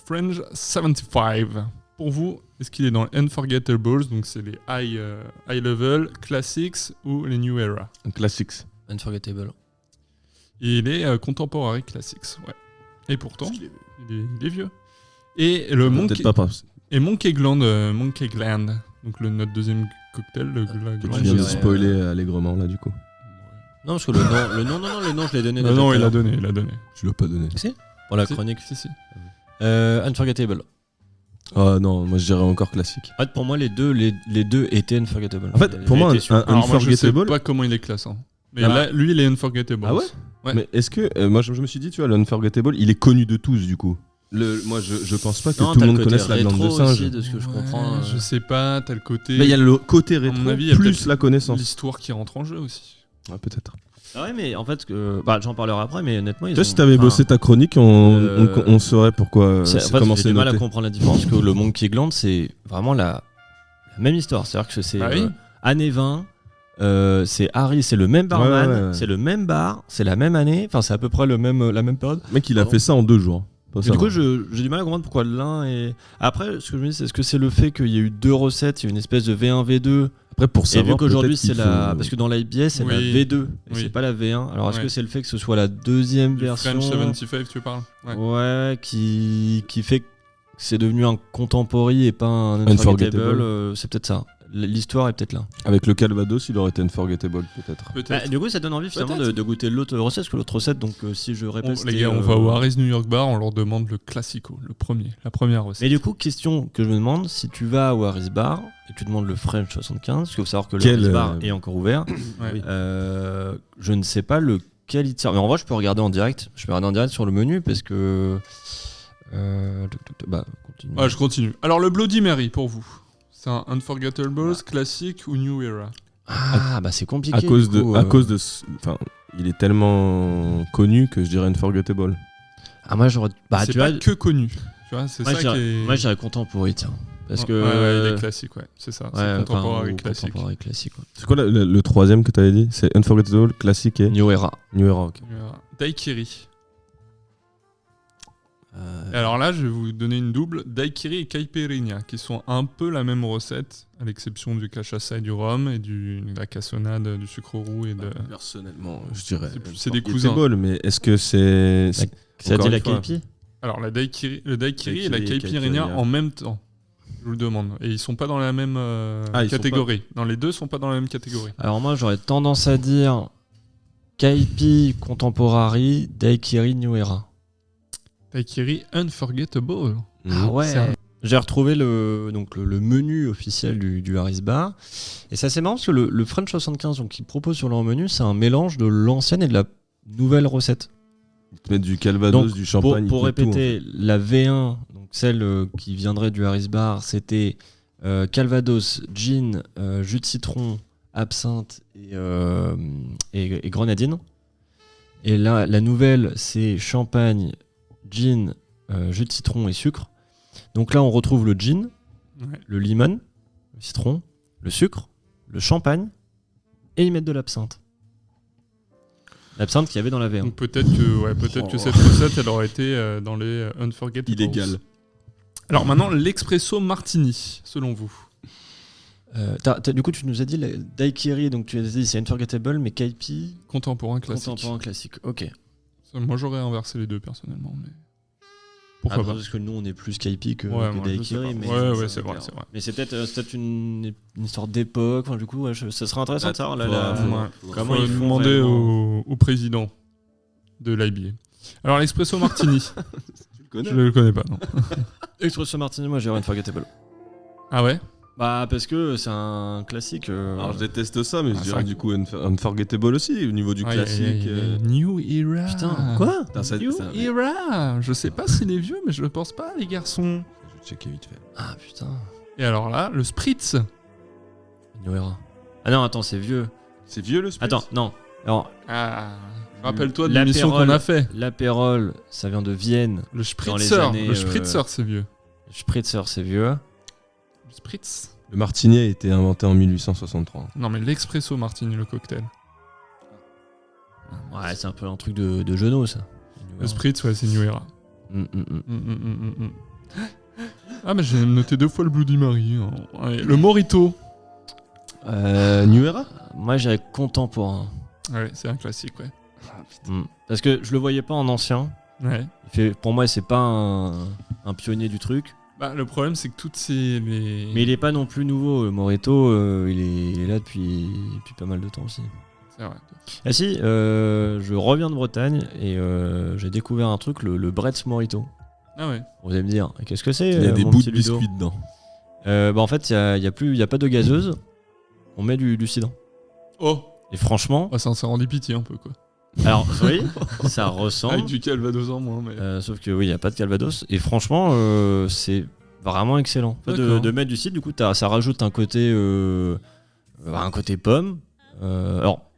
French 75. Pour vous, est-ce qu'il est dans les Unforgettables, donc c'est les high level, Classics ou les New Era? Un classics. Unforgettable. Et il est Contemporary Classics, ouais. Et pourtant, il est vieux. Et le Peut-être pas. Monkey Gland, donc notre deuxième cocktail, le Que gland. tu viens de dirais, spoiler allègrement là, du coup. Non, parce que le nom, je l'ai donné. Non, déjà non, tout à il l'a l'heure. donné. Tu l'as pas donné. Si. Pour la Si, chronique. Si. Unforgettable. Ah non, moi je dirais encore classique. En fait, pour moi, les deux étaient Unforgettable. En fait, pour moi, J'ai été sûr. Alors moi, je sais Unforgettable. pas comment il est classé. Mais Ah. là, lui, il est Unforgettable. Ah ouais Ouais. Mais est-ce que. Moi je me suis dit, tu vois, l'Unforgettable, il est connu de tous du coup. Moi je pense pas que Non, tout t'as le monde côté connaisse la glande de rétro singe. aussi, de ce que je comprends. Je sais pas, t'as le côté. Mais il y a le côté rétro, mon avis, il y a plus peut-être la connaissance. l'histoire qui rentre en jeu aussi. Ouais, peut-être. Ah ouais, mais en fait, j'en parlerai après, mais honnêtement, ils Tu vois, ont- si t'avais enfin, bossé ta chronique, on saurait pourquoi. en fait, comment j'ai c'est du mal à noté. comprendre la différence, parce que le Monkey Gland, c'est vraiment la même histoire. C'est-à-dire que c'est Ah oui années 20, c'est Harry, c'est le même barman, Ouais. c'est le même bar, c'est la même année, enfin, c'est à peu près la même période. Le mec, il a Pardon. fait ça en 2 jours. Faut Et du savoir. coup, j'ai du mal à comprendre pourquoi l'un est. Après, ce que je me dis, c'est est-ce que c'est le fait qu'il y a eu 2 recettes, il y a une espèce de V1, V2, Après, pour et savoir. vu qu'aujourd'hui peut-être c'est qu'il la. faut- Parce que dans l'IBS, c'est la Oui. V2, et Oui. c'est pas la V1. Alors, est-ce Ouais. que c'est le fait que ce soit la deuxième Du version French 75, tu parles. Ouais. Ouais, qui fait que c'est devenu un contemporary et pas un Unforgettable. unforgettable, c'est peut-être ça. L'histoire est peut-être là. Avec le Calvados, il aurait été Unforgettable, peut-être. Peut-être. Du coup, ça donne envie finalement Peut-être. de goûter l'autre recette, parce que l'autre recette, donc si je répète. Les gars, on va au Harry's New York Bar, on leur demande le classico, la première recette. Mais du coup, question que je me demande, si tu vas au Harry's Bar et tu demandes le French 75, parce qu'il faut savoir que le Quel, Harry's Bar est encore ouvert, Ouais. je ne sais pas lequel il te sert. Mais en vrai, je peux regarder en direct. Je peux regarder en direct sur le menu parce que. Continue. Ah, je continue. Alors, le Bloody Mary, pour vous, c'est un Unforgettables, classique ou New Era? Ah, bah c'est compliqué. À cause du coup, enfin, il est tellement connu que je dirais Unforgettable. Ah, moi j'aurais. Bah, C'est tu pas vois. que connu. Tu vois, c'est Moi, ça je qui dirais- est... moi, je dirais contemporary, tiens. Parce que. Ouais, il est classique, ouais. C'est ça. Ouais, c'est contemporain enfin, classique. contemporary classique. Ouais. C'est quoi le troisième que t'avais dit? C'est Unforgettable, classique et New Era. New Era, ok. New Era. Daiquiri. Et alors là, je vais vous donner une double, daiquiri et caipirinha, qui sont un peu la même recette, à l'exception du cachaça et du rhum, et de la cassonade, du sucre roux et de... Personnellement, je dirais. C'est des cousins. Ball, mais est-ce que c'est. Ça Encore dit la une fois. caipi. Alors le daiquiri et la Daiquiri et caipirinha caipirinha. en même temps, je vous le demande. Et ils sont pas dans la même Ils sont catégorie. Non, les deux sont pas dans la même catégorie. Alors moi, j'aurais tendance à dire caipi contemporary, daiquiri new era. Daiquiri Unforgettable. Ah ouais. C'est un- J'ai retrouvé le menu officiel du Harris Bar. Et ça c'est marrant parce que le French 75 qu'ils proposent sur leur menu, c'est un mélange de l'ancienne et de la nouvelle recette. Ils te mettent du calvados, Donc, du champagne. Pour ils te mettent tout, répéter, la V1, donc celle qui viendrait du Harris Bar, c'était calvados, gin, jus de citron, absinthe et grenadine. Et là, la nouvelle, c'est champagne, gin, jus de citron et sucre. Donc là, on retrouve le gin, Ouais. le lemon, le citron, le sucre, le champagne, et ils mettent de l'absinthe. L'absinthe qu'il y avait dans la V1. Donc peut-être que cette recette, elle aurait été dans les Unforgettables. Illégal. Alors maintenant, l'expresso martini, selon vous. Du coup, tu nous as dit la daiquiri, donc tu as dit c'est unforgettable, mais caipi, Contemporain classique. contemporain classique. Ok. Ça, moi, j'aurais inversé les deux personnellement, mais pourquoi pas. Parce que nous, on est plus caipi que, Ouais, que moi, je sais daiquiri. pas. Mais Ouais, c'est vrai. Mais c'est peut-être une histoire d'époque. Enfin, du coup, ouais, ça serait intéressant de savoir Ouais. comment Faut ils font demander réellement. au président de l'IBA. Alors l'expresso martini, Tu le connais je le connais pas, non. Espresso martini, moi, j'ai unforgettable. Ah ouais. Bah, parce que c'est un classique. Alors je déteste ça, mais je c'est dirais vrai. du coup Unforgettable aussi, au niveau du Aïe, classique. aïe, aïe, aïe. New Era. Putain, quoi Putain, ça- New ça- Era. Je sais pas s'il est vieux, mais je le pense pas, les garçons. Je vais checker vite fait. Ah, putain. Et alors là, le spritz. New Era. Ah non, attends, c'est vieux. C'est vieux le spritz. Attends, non. Alors, Ah. Rappelle-toi de L'apérole. l'émission qu'on a fait. l'apérole, ça vient de Vienne. Le Dans spritzer. les années, Le spritzer, c'est vieux. Spritzer, c'est vieux. Le spritz. Le martini a été inventé en 1863. Non, mais l'expresso martini, le cocktail. Ouais, c'est un peu un truc de genou, ça. Le spritz, ouais, c'est New Era. Mm. Ah, mais j'ai noté 2 fois le Bloody Mary. Hein. Allez, le Morito. New Era. Moi, j'irais contemporain. Ouais, c'est un classique, ouais. Parce que je le voyais pas en ancien. Ouais. Pour moi, c'est pas un pionnier du truc. Bah, le problème, c'est que toutes ces. Mais il est pas non plus nouveau. Le Morito, il est là depuis pas mal de temps aussi. C'est vrai. Ah si, je reviens de Bretagne et j'ai découvert un truc, le Bretz Morito. Ah ouais. Vous allez me dire, qu'est-ce que c'est Il y a des mon bouts petit de Ludo biscuits dedans. En fait, il y a pas de gazeuse. On met du cidre. Oh. Et franchement, Bah, c'est un serendipity un peu, quoi. alors oui, ça ressemble. Avec du calvados en moins, mais. Sauf que oui, il n'y a pas de calvados. Et franchement, c'est vraiment excellent. En fait, D'accord. de mettre du cidre, du coup, ça rajoute un côté pomme. Alors,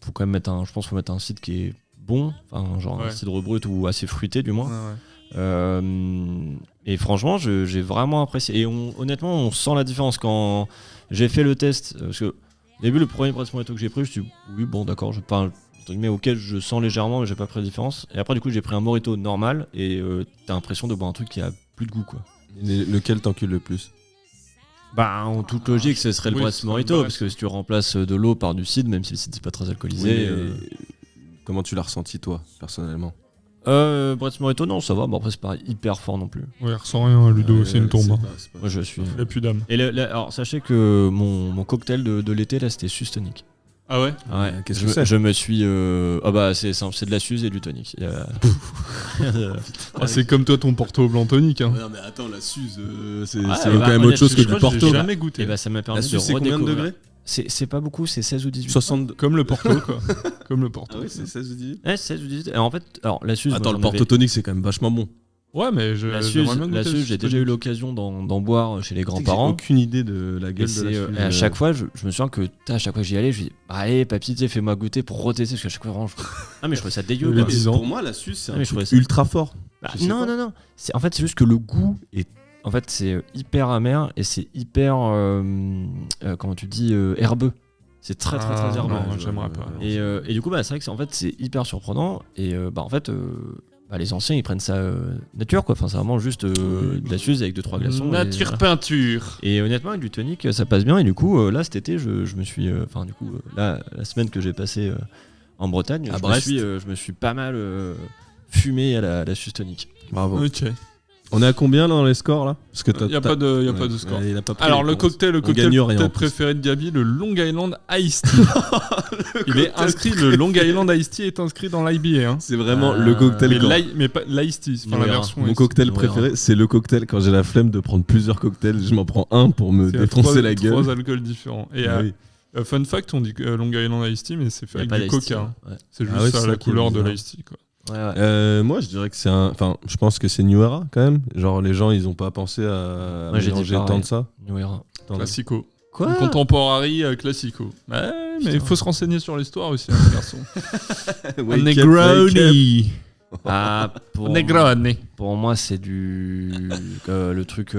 faut quand même mettre je pense qu'il faut mettre un cidre qui est bon, enfin genre un Ouais. cidre brut ou assez fruité du moins. Ouais. Et franchement, j'ai vraiment apprécié. Et honnêtement, on sent la différence quand j'ai fait le test. Parce que au début, le premier Bretz Morito que j'ai pris, je me suis dit, oui, bon, d'accord, je parle entre guillemets auquel je sens légèrement, mais j'ai pas pris la différence. Et après, du coup, j'ai pris un Morito normal et t'as l'impression de boire un truc qui a plus de goût, quoi. Lequel t'encule le plus? Bah, en toute logique, ce serait le Oui, Bretz ce serait le Morito, Bretz. parce que si tu remplaces de l'eau par du cidre, même si le cidre c'est pas très alcoolisé. Comment tu l'as ressenti toi, personnellement? Bretz Morito, non, ça va. Bon, après, c'est pas hyper fort non plus. Ouais, ressent rien, Ludo, c'est une tombe. Hein. Moi, je suis. Il a plus d'âme. Et alors, sachez que mon cocktail de l'été, là, c'était Suze Tonic. Ah ouais. Ouais, qu'est-ce que c'est? je me suis. Ah bah, c'est simple, c'est de la Suze et du tonic. Ah, c'est comme toi ton Porto blanc tonique. Hein. Non mais attends, la Suze, c'est Ouais, c'est bah, quand même autre chose que Je du crois que j'ai Porto. jamais goûté. Et bah, ça m'a permis La de Suze, c'est combien de redécouvrir. degrés? C'est pas beaucoup, c'est 16 ou 18. 62. Comme le Porto, quoi. Comme le Porto. Ah oui, c'est 16 ou 18. Ouais, 16 ou 18. Alors, en fait, la Suze. Attends, moi, le j'en avais- Porto tonique, c'est quand même vachement bon. Ouais, mais La j'aimerais bien Suze, goûter j'ai ce déjà eu tonique. l'occasion d'en boire chez les J'ai grands-parents. aucune idée de la Et, gueule de la Suze. et à chaque fois, je me souviens que à chaque fois que j'y allais, je dis allez, papy, tu sais, fais-moi goûter pour retester. Parce qu'à chaque fois, vraiment, ah, mais je trouvais ça dégueu. Les quoi. 10 ans. Pour moi, la Suze, c'est Ah, un mais je truc trouvais ça- ultra fort. Bah, Je sais non, pas. non. En fait, c'est juste que le goût est. En fait, c'est hyper amer et c'est hyper. Comment tu dis herbeux. C'est très, très, très Ah, herbeux. non, j'aimerais pas. Et du coup, bah, c'est vrai que c'est hyper surprenant. Et bah, en fait, les anciens ils prennent ça nature quoi. Enfin c'est vraiment juste de la suze avec 2-3 glaçons. Nature et, peinture. et honnêtement avec du tonic ça passe bien et du coup là cet été je me suis là la semaine que j'ai passée en Bretagne À Brest. je me suis pas mal fumé à la suze tonique. Bravo. Ok. On est à combien là, dans les scores là? Parce que Il n'y a pas de score. Il a pas pris Alors les le comptes. cocktail gagne rien, en peut-être plus. préféré de Gabi, le Long Island Iced Tea. Il est inscrit, le Long Island Iced Tea est inscrit dans l'IBA. Hein. C'est vraiment le cocktail. Mais pas l'Iced Tea, enfin New la Era. version Mon Iced cocktail Tea. préféré, c'est le cocktail quand j'ai la flemme de prendre plusieurs cocktails. Je m'en prends un pour me Tea. défoncer la gueule. 3 alcools différents. Et Ah oui. fun fact, on dit Long Island Iced Tea, mais c'est fait Y a avec pas du d'Iced Tea, coca. Hein. ouais. C'est juste Ah ouais, ça, c'est la ça qui est couleur de bizarre. l'Iced Tea. Quoi. Moi, je dirais que c'est un. Enfin, je pense que c'est New Era quand même. Genre, les gens, ils ont pas pensé à Ouais, j'ai dit mélanger pareil. tant de ça. New Era. Attendez. Classico. Quoi Contemporary classico. Ouais, mais il faut se renseigner sur l'histoire aussi, hein, garçon. Wake up, wake up. Negroni. Ah, Negroni. pour moi, c'est le truc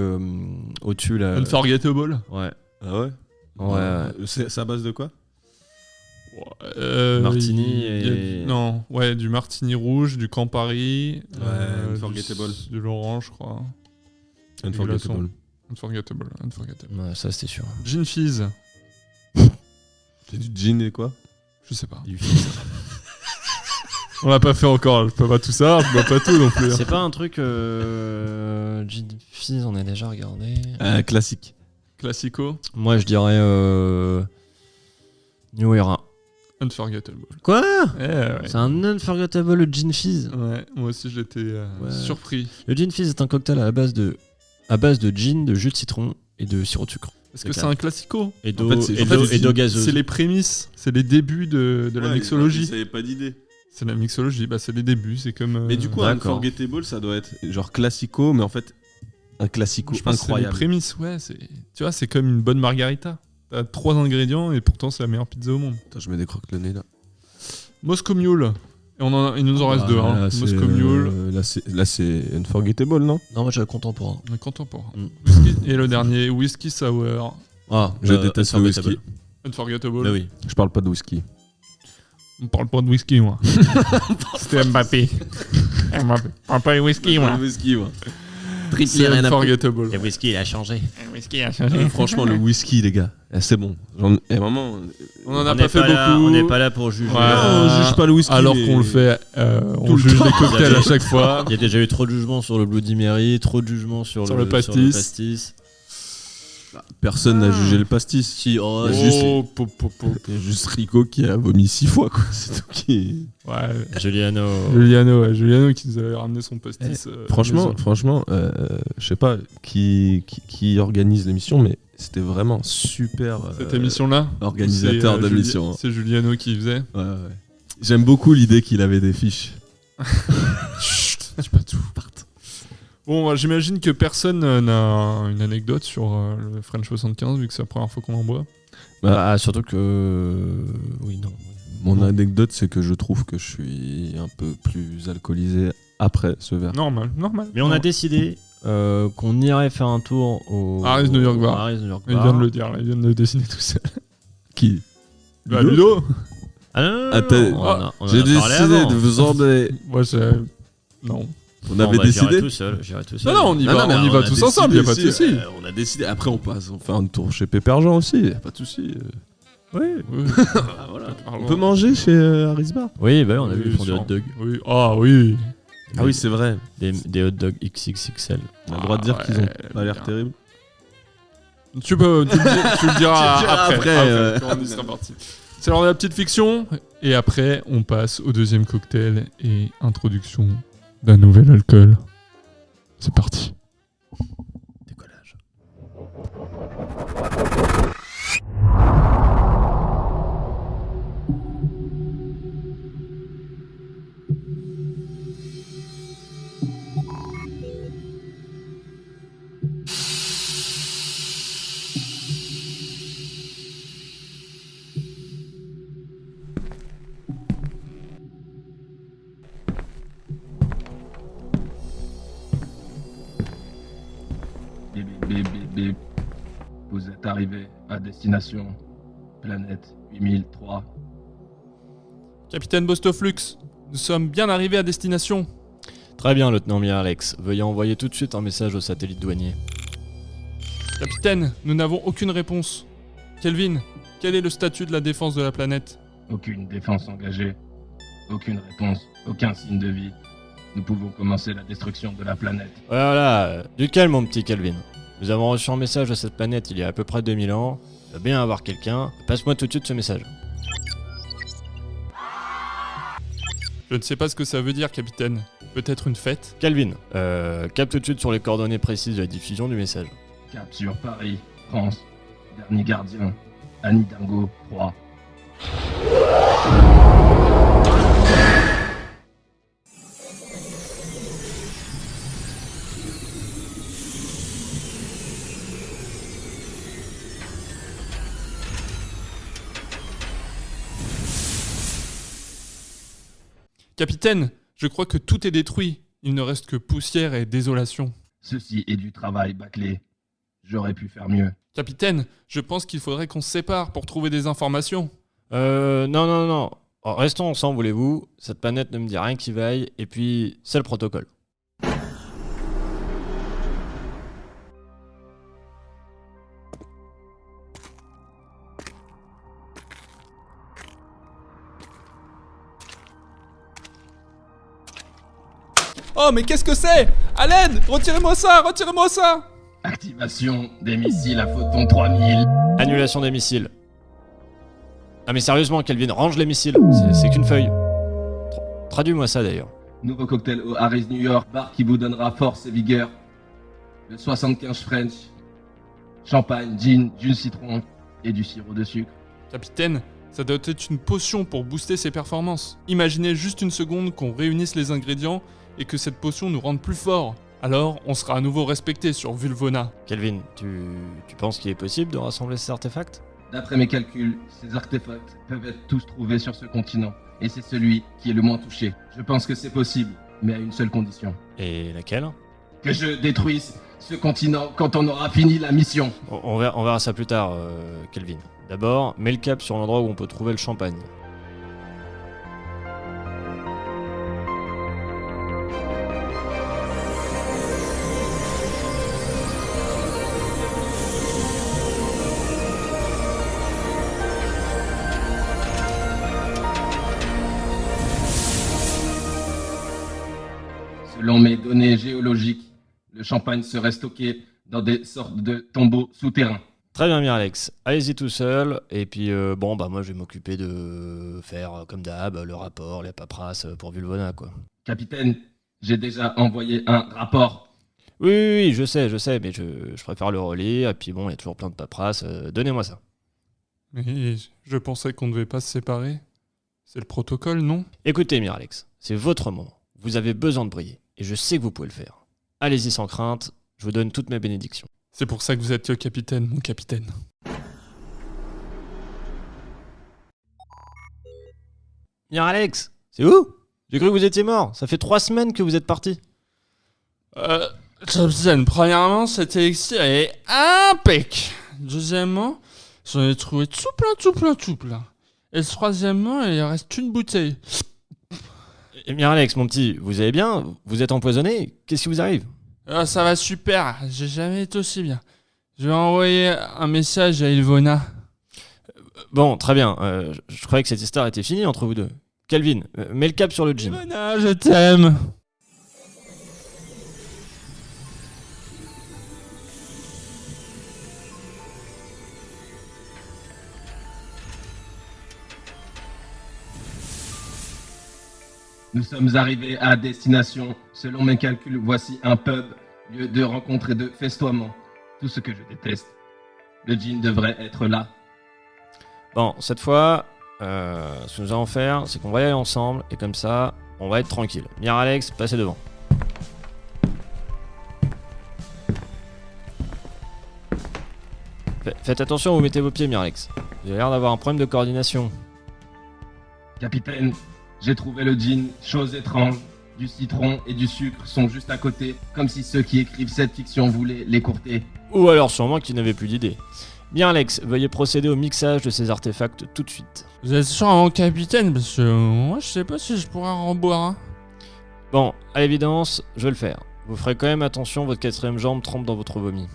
au-dessus là. Unforgettable. Ouais. Ah ouais. Ouais. C'est à base de quoi? Martini il y a et- Non, ouais, du martini rouge, du Campari. Unforgettable. De l'orange, je crois. Unforgettable. Unforgettable. Ouais, ça c'était sûr. Gin Fizz. C'est du gin et quoi? Je sais pas. Du fizz. On l'a pas fait encore, je peux pas tout ça, je bois pas tout non plus. hein. C'est pas un truc gin fizz, on a déjà regardé. Classique. Classico. Moi, je dirais New Era. Unforgettable. Quoi? Ouais. C'est un unforgettable gin fizz. Ouais, moi aussi j'étais Ouais. surpris. Le gin fizz est un cocktail à base de gin, de jus de citron et de sirop de sucre. Parce que c'est un classico. Et En fait, c'est- d'eau gazeuse. C'est les prémices, c'est les débuts de la mixologie. Ils avaient pas d'idée. C'est la mixologie, bah c'est les débuts, c'est comme. Mais du coup, un D'accord. Unforgettable, ça doit être genre classico, mais en fait, un classico je pense que c'est les incroyable. prémices, ouais. Tu vois, c'est comme une bonne margarita. T'as 3 ingrédients et pourtant c'est la meilleure pizza au monde. Attends, je me décroque le nez là. Moscow Mule. Et il nous en reste deux. Hein. Là, c'est, Moscow Mule, là, c'est Unforgettable, non? Non, moi, j'ai le contemporain. contemporain. Mm. Whisky, et le dernier, Whisky Sour. Ah, Je déteste le Unforgettable. whisky. Unforgettable. Bah oui. Je parle pas de whisky. On parle pas de whisky, moi. C'était Mbappé. Mbappé. On parle pas de whisky, moi. whisky, moi. C'est Unforgettable. Le whisky, il a changé. Whisky a changé. Franchement, le whisky, les gars, c'est bon. Vraiment. On en a pas fait beaucoup. On n'est pas là pour juger. Ouais. on juge pas le whisky. Alors mais- qu'on le fait, on Tout le juge temps. les cocktails à chaque fois. Il y a déjà eu trop de jugements sur le Bloody Mary, trop de jugements sur le pastis. pastis. Personne n'a jugé le pastis. Si, oh, Il y a juste- Il Il y a juste Rico qui a vomi 6 fois, quoi. C'est tout qui. Ouais. Giuliano. Juliano qui nous avait ramené son pastis. Franchement, maison. je sais pas qui organise l'émission, mais c'était vraiment super. Cette émission-là, organisateur c'est, de l'émission. C'est Juliano qui faisait. Ouais. J'aime beaucoup l'idée qu'il avait des fiches. Chut, dis pas tout. Bon, j'imagine que personne n'a une anecdote sur le French 75 vu que c'est la première fois qu'on en boit. Bah, surtout que. Oui, non. Mon anecdote, c'est que je trouve que je suis un peu plus alcoolisé après ce verre. Normal. Mais on a décidé qu'on irait faire un tour au. Harris New York Bar. Harris New York Il Bar. vient de le dire, il vient de le dessiner tout seul. Qui Bah, Ludo. Ah non, non, non, Attends, on en a J'ai parlé décidé avant. de vous emmener. Moi, c'est. Non. On Bon, avait bah, décidé. J'irai tout seul. Non, on y va, mais on y va tous ensemble, y a pas de souci. On a décidé. Après, on fait un tour chez Pépère-Jean aussi. Y a pas de souci. Oui. On peut manger chez Harris Bar. Oui, bah, on a vu, Oui, ils font des sûrement. hot dogs. Oui. Ah oui. Ah oui, c'est vrai. Des hot dogs XXXL. On a le droit de dire Ah, qu'ils ont ouais, pas l'air bien. terribles. Tu le diras Tu le diras après, quand on y sera parti. C'est l'heure de la petite fiction. Et après, on passe au deuxième cocktail et introduction d'un nouvel alcool. C'est parti. Décollage. Bip, bip, bip, bip. Vous êtes arrivé à destination. Planète 8003. Capitaine Bostoflux, nous sommes bien arrivés à destination. Très bien, lieutenant Miralex. Veuillez envoyer tout de suite un message au satellite douanier. Capitaine, nous n'avons aucune réponse. Kelvin, quel est le statut de la défense de la planète ? Aucune défense engagée. Aucune réponse. Aucun signe de vie. Nous pouvons commencer la destruction de la planète. Voilà, du calme mon petit Kelvin. Nous avons reçu un message de cette planète il y a à peu près 2000 ans. Il va bien avoir quelqu'un. Passe-moi tout de suite ce message. Je ne sais pas ce que ça veut dire, capitaine. Peut-être une fête ? Kelvin, cap tout de suite sur les coordonnées précises de la diffusion du message. Cap sur Paris, France. Dernier gardien. Annie Dingo, 3. Capitaine, je crois que tout est détruit. Il ne reste que poussière et désolation. Ceci est du travail bâclé. J'aurais pu faire mieux. Capitaine, je pense qu'il faudrait qu'on se sépare pour trouver des informations. Non. Oh, restons ensemble, voulez-vous. Cette planète ne me dit rien qui vaille. Et puis, c'est le protocole. Oh, mais qu'est-ce que c'est ? À l'aide ! Retirez-moi ça ! Retirez-moi ça ! Activation des missiles à photon 3000. Annulation des missiles. Ah mais sérieusement, Kelvin, range les missiles. C'est qu'une feuille. Traduis-moi ça d'ailleurs. Nouveau cocktail au Harris New York, bar qui vous donnera force et vigueur. Le 75 French. Champagne, gin, jus de citron et du sirop de sucre. Capitaine, ça doit être une potion pour booster ses performances. Imaginez juste une seconde qu'on réunisse les ingrédients et que cette potion nous rende plus forts. Alors, on sera à nouveau respecté sur Vulvona. Kelvin, tu penses qu'il est possible de rassembler ces artefacts ? D'après mes calculs, ces artefacts peuvent être tous trouvés sur ce continent. Et c'est celui qui est le moins touché. Je pense que c'est possible, mais à une seule condition. Et laquelle ? Que je détruise ce continent quand on aura fini la mission. On verra ça plus tard, Kelvin. D'abord, mets le cap sur l'endroit où on peut trouver le champagne. Selon mes données géologiques, le champagne serait stocké dans des sortes de tombeaux souterrains. Très bien, Miralex. Allez-y tout seul. Et puis, moi, je vais m'occuper de faire, comme d'hab, le rapport, les paperasses pour Vulvona, quoi. Capitaine, j'ai déjà envoyé un rapport. Oui, je sais, mais je préfère le relire. Et puis, bon, il y a toujours plein de paperasses. Donnez-moi ça. Mais je pensais qu'on ne devait pas se séparer. C'est le protocole, non ? Écoutez, Miralex, c'est votre moment. Vous avez besoin de briller. Et je sais que vous pouvez le faire. Allez-y sans crainte. Je vous donne toutes mes bénédictions. C'est pour ça que vous êtes le capitaine, mon capitaine. Miralex, c'est où ? J'ai cru que vous étiez mort. Ça fait 3 semaines que vous êtes parti. Capitaine, premièrement, cet élixir est impec. Deuxièmement, j'en ai trouvé tout plein. Et troisièmement, il reste une bouteille. Miralex, mon petit, vous allez bien ? Vous êtes empoisonné ? Qu'est-ce qui vous arrive ? Ça va super, j'ai jamais été aussi bien. Je vais envoyer un message à Ilvona. Bon, très bien. Je croyais que cette histoire était finie entre vous deux. Kelvin, mets le cap sur le gym. Ilvona, je t'aime. Nous sommes arrivés à destination. Selon mes calculs, voici un pub, lieu de rencontre et de festoiement. Tout ce que je déteste. Le gin devrait être là. Bon, cette fois, ce que nous allons faire, c'est qu'on va y aller ensemble, et comme ça, on va être tranquille. Miralex, passez devant. Faites attention où vous mettez vos pieds, Miralex. Vous avez l'air d'avoir un problème de coordination. Capitaine, j'ai trouvé le gin, chose étrange. Du citron et du sucre sont juste à côté, comme si ceux qui écrivent cette fiction voulaient l'écourter. Ou alors sûrement qu'ils n'avaient plus d'idée. Miralex, veuillez procéder au mixage de ces artefacts tout de suite. Vous êtes sûr, mon capitaine, parce que moi je sais pas si je pourrais en boire. Bon, à l'évidence, je vais le faire. Vous ferez quand même attention, votre 4ème jambe trempe dans votre vomi.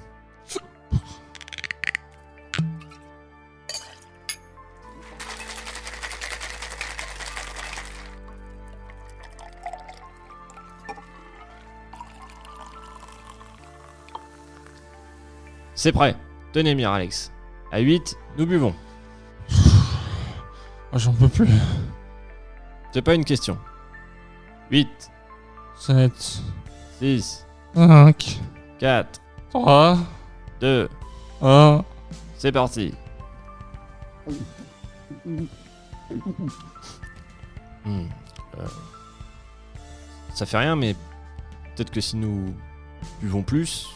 C'est prêt. Tenez, Miralex. À 8, nous buvons. J'en peux plus. C'est pas une question. 8, 7, 6, 5, 4, 3, 2, 1. c'est parti. Hmm, Ça fait rien, mais peut-être que si nous buvons plus...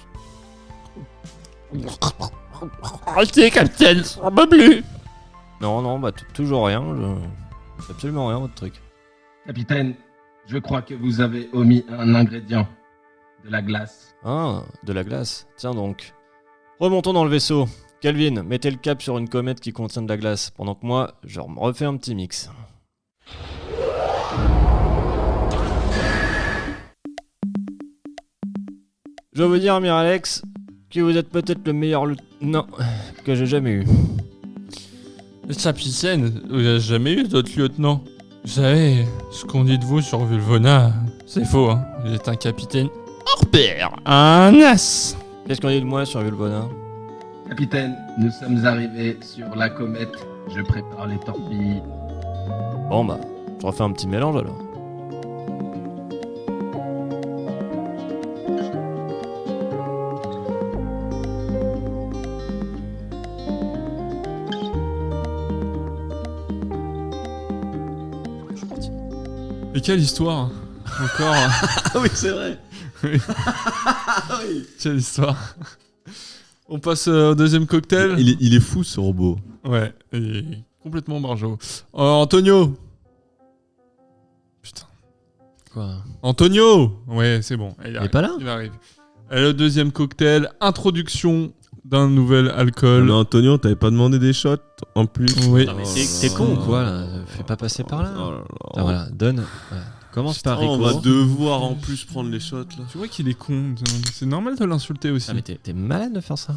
Arrêtez, Capitaine, j'en peux plus. Non, bah toujours rien. C'est absolument rien, votre truc. Capitaine, je crois que vous avez omis un ingrédient. De la glace. Ah, de la glace. Tiens donc. Remontons dans le vaisseau. Calvin, mettez le cap sur une comète qui contient de la glace, pendant que moi, je me refais un petit mix. Je veux vous dire, Miralex, que vous êtes peut-être le meilleur lieutenant que j'ai jamais eu. Capitaine, vous n'avez jamais eu d'autres lieutenants. Vous savez, ce qu'on dit de vous sur Vulvona, c'est faux, hein. Vous êtes un capitaine hors pair, un as. Qu'est-ce qu'on dit de moi sur Vulvona? Capitaine, nous sommes arrivés sur la comète. Je prépare les torpilles. Bon bah, je refais un petit mélange alors. Et quelle histoire. Encore. Ah oui, c'est vrai. Oui. Oui. Quelle histoire. On passe au deuxième cocktail. Il est fou ce robot. Ouais, il est complètement barjo. Antonio. Putain. Quoi? Antonio. Ouais, c'est bon. Il est pas là? Il arrive. Et le deuxième cocktail, introduction d'un nouvel alcool. Mais Antonio, t'avais pas demandé des shots en plus? Oui. Non mais t'es con ou quoi là? Fais pas passer par là. Oh là là. Attends, voilà, donne. Voilà. Commence par Rico. On va devoir en plus prendre les shots là. Tu vois qu'il est con. C'est normal de l'insulter aussi. Ah mais t'es malade de faire ça.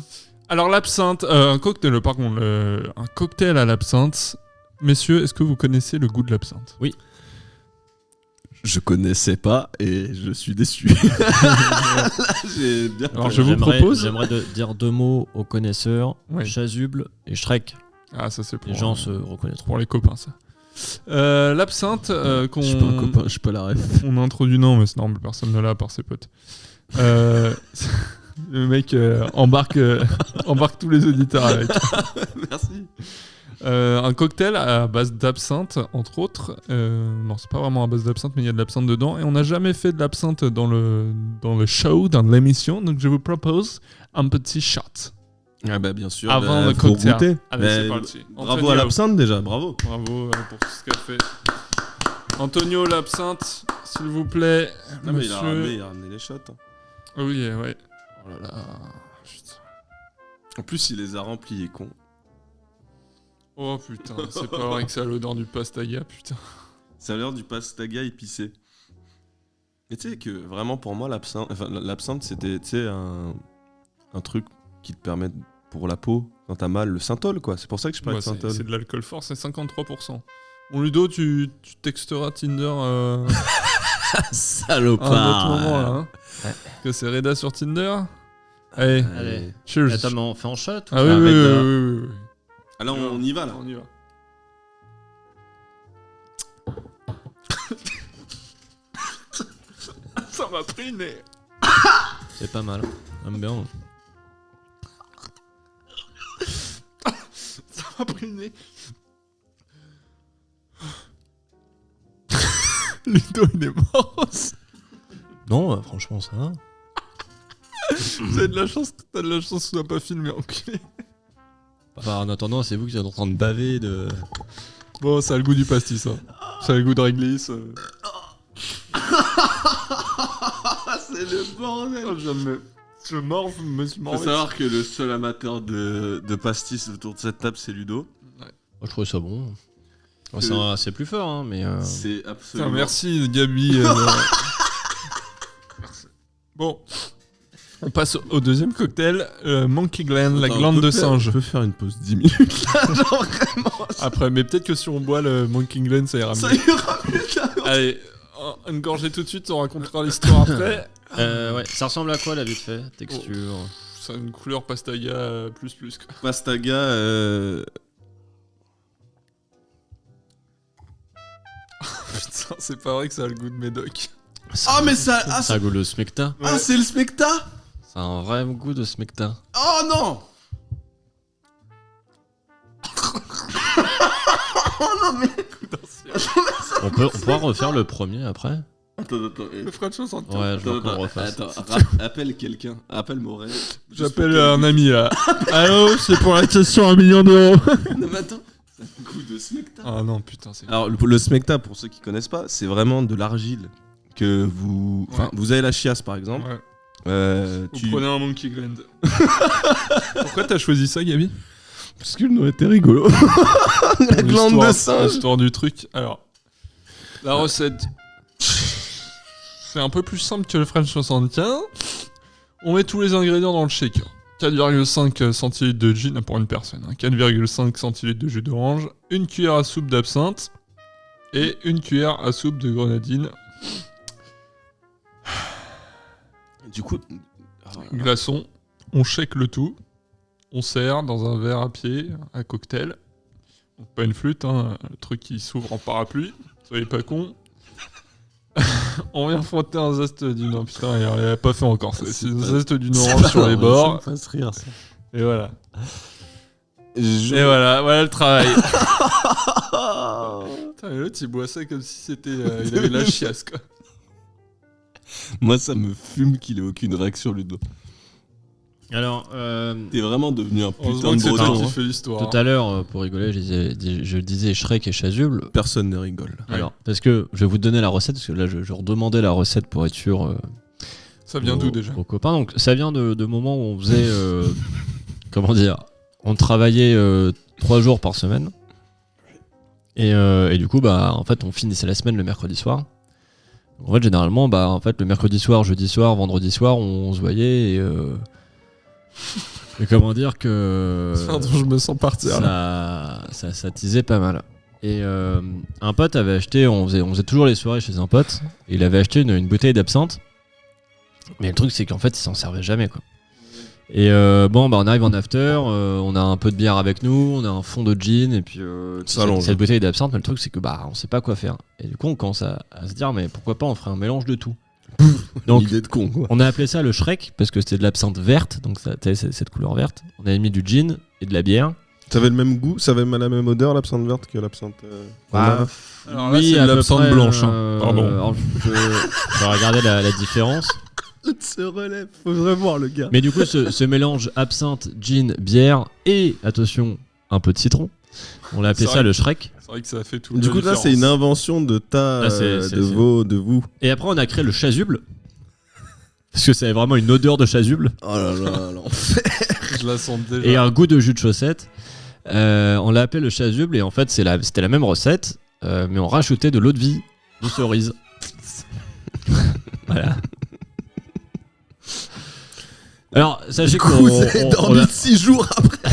Alors l'absinthe, un cocktail, pardon, un cocktail à l'absinthe. Messieurs, est-ce que vous connaissez le goût de l'absinthe? Oui. Je connaissais pas et je suis déçu. Là, j'ai bien. Alors je vous propose. J'aimerais dire deux mots aux connaisseurs. Ouais. Chasuble et Shrek. Ah ça c'est pour Les gens se reconnaîtront. pour les copains ça. L'absinthe qu'on Je suis pas un copain, je suis pas la ref. on a introduit, non mais c'est normal, personne ne l'a à part ses potes. Le mec embarque tous les auditeurs avec. Merci. Un cocktail à base d'absinthe, entre autres. Non, c'est pas vraiment à base d'absinthe, mais il y a de l'absinthe dedans. Et on n'a jamais fait de l'absinthe dans le show, dans l'émission. Donc je vous propose un petit shot. Ah bah bien sûr. Avant le faut cocktail. goûter. Allez, Mais c'est parti. Bravo Antonio. à l'absinthe déjà, bravo. Bravo pour tout ce qu'elle fait. Antonio, l'absinthe, s'il vous plaît. Non mais il a Monsieur. ramené les shots. hein. Oui, ouais. Oh là là. Putain. En plus, il les a remplis, il est con. Oh putain, c'est pas vrai que ça a l'odeur du pastaga, putain. Ça a l'air du pastaga épicé. Et tu sais que vraiment pour moi l'absinthe c'était un truc qui te permet pour la peau quand t'as mal, le synthol quoi. C'est pour ça que je parle de synthol. C'est de l'alcool fort, c'est 53%. Bon Ludo, tu texteras Tinder à un Salopard. autre moment là. Hein Ouais. Que c'est Reda sur Tinder. Allez, Allez. cheers. Attends, mais on fait en shot ou Ah oui, arrête, oui, là oui. Ah là on y va là. On y va. Ça m'a pris nez. C'est pas mal. J'aime bien. Ça m'a pris le nez. Ludo, il est mort aussi. Non, franchement, ça va. T'as de la chance que ce soit pas filmé, enculé. Enfin, en attendant, c'est vous qui êtes en train de baver de... Bon, ça a le goût du pastis, ça. Ça a le goût de réglisse. C'est le bordel. Je me suis Faut mort. savoir que le seul amateur de pastis autour de cette table c'est Ludo. Moi, je trouvais ça bon. Que- C'est plus fort, hein, mais... C'est Putain, absolument. merci Gabi Bon, on passe au deuxième cocktail, Monkey Gland, la glande de singe. Je peux faire une pause 10 minutes là, genre vraiment. Après, mais peut-être que si on boit le Monkey Gland, ça ira mieux. Ça ira mieux là. Allez, une gorgée tout de suite, on racontera l'histoire après. Ouais, ça ressemble à quoi là, vite fait? Texture. C'est une couleur pastaga plus quoi. Pastaga. Putain, c'est pas vrai que ça a le goût de médoc. Ah mais ça. Ah, Ça a goût le smecta. ah, c'est le smecta. Ça a un vrai goût de smecta. Oh non. Oh non mais. On pourra refaire le premier après? Attends. Le French 60. Ouais, je veux qu'on le refasse. Appelle quelqu'un. Appelle Morel. J'appelle un ami là. Allô, c'est pour la question 1 million d'euros. Non mais attends. C'est un coup de smecta. Ah non, putain, c'est. Alors le smecta, pour ceux qui connaissent pas, c'est vraiment de l'argile que vous. Enfin, Ouais. vous avez la chiasse par exemple. Ouais. Vous prenez un Monkey Gland. Pourquoi t'as choisi ça, Gabi? Parce que le nom était rigolo. La glande de singe. L'histoire du truc. Alors, la recette. C'est un peu plus simple que le French 75. On met tous les ingrédients dans le shaker. 4,5 centilitres de gin pour une personne. 4,5 centilitres de jus d'orange. 1 cuillère à soupe d'absinthe. Et 1 cuillère à soupe de grenadine. Du coup. Glaçon. On shake le tout. On sert dans un verre à pied, à cocktail. Donc pas une flûte, hein, le truc qui s'ouvre en parapluie. Soyez pas cons. On vient frotter un zeste d'une... Oh, putain, il a pas fait encore. C'est un zeste d'une orange sur les bords. Ça me fasse rire, ça. Et voilà. Et voilà le travail. Putain, mais l'autre il boit ça comme si c'était... il avait la chiasse, quoi. Moi, ça me fume qu'il ait aucune réaction, Ludo. Alors, T'es vraiment devenu un putain Heureusement de que c'est toi breton. qui Hein. fais l'histoire. tout à l'heure, pour rigoler, je disais Shrek et Chasuble. Personne ne rigole. Ouais. Alors, parce que je vais vous donner la recette, parce que là, je redemandais la recette pour être sûr. Ça vient d'où déjà? Aux copains. Donc, ça vient de moments où on faisait. Comment dire? On travaillait 3 jours par semaine. Et du coup, bah, en fait, on finissait la semaine le mercredi soir. En fait, généralement, bah, en fait, le mercredi soir, jeudi soir, vendredi soir, on se voyait et comment dire que Pardon, je me sens partir là. ça teasait pas mal. Et un pote avait acheté, on faisait toujours les soirées chez un pote, et il avait acheté une bouteille d'absinthe. Mais le truc c'est qu'en fait il s'en servait jamais quoi. Et bon bah on arrive en after, on a un peu de bière avec nous, on a un fond de gin et puis cette bouteille d'absinthe, mais le truc c'est que bah on sait pas quoi faire. Et du coup on commence à se dire mais pourquoi pas on ferait un mélange de tout. Donc Idée de con, quoi. on a appelé ça le Shrek parce que c'était de l'absinthe verte, donc ça avait cette couleur verte. On avait mis du gin et de la bière. Ça avait le même goût, ça avait la même odeur, l'absinthe verte, que l'absinthe. Bah, Alors là, oui, c'est à de peu l'absinthe près, blanche. Pardon. alors, je vais regarder la différence. L'autre se relève, faudrait voir le gars. Mais du coup, ce mélange absinthe, gin, bière et, attention, un peu de citron, on l'a appelé C'est ça vrai. le Shrek. C'est vrai que ça fait tout. Du la coup, là, c'est une différence. invention de Ah, c'est- de vous. Et après, on a créé le chasuble. Parce que ça avait vraiment une odeur de chasuble Oh là là, là. Je la sens déjà. et un goût de jus de chaussette. On l'a appelé le chasuble et en fait, c'était la même recette, mais on rajoutait de l'eau de vie de cerise. Voilà. Alors, sachez Du coup, qu'on vous avez dormi 6 jours après.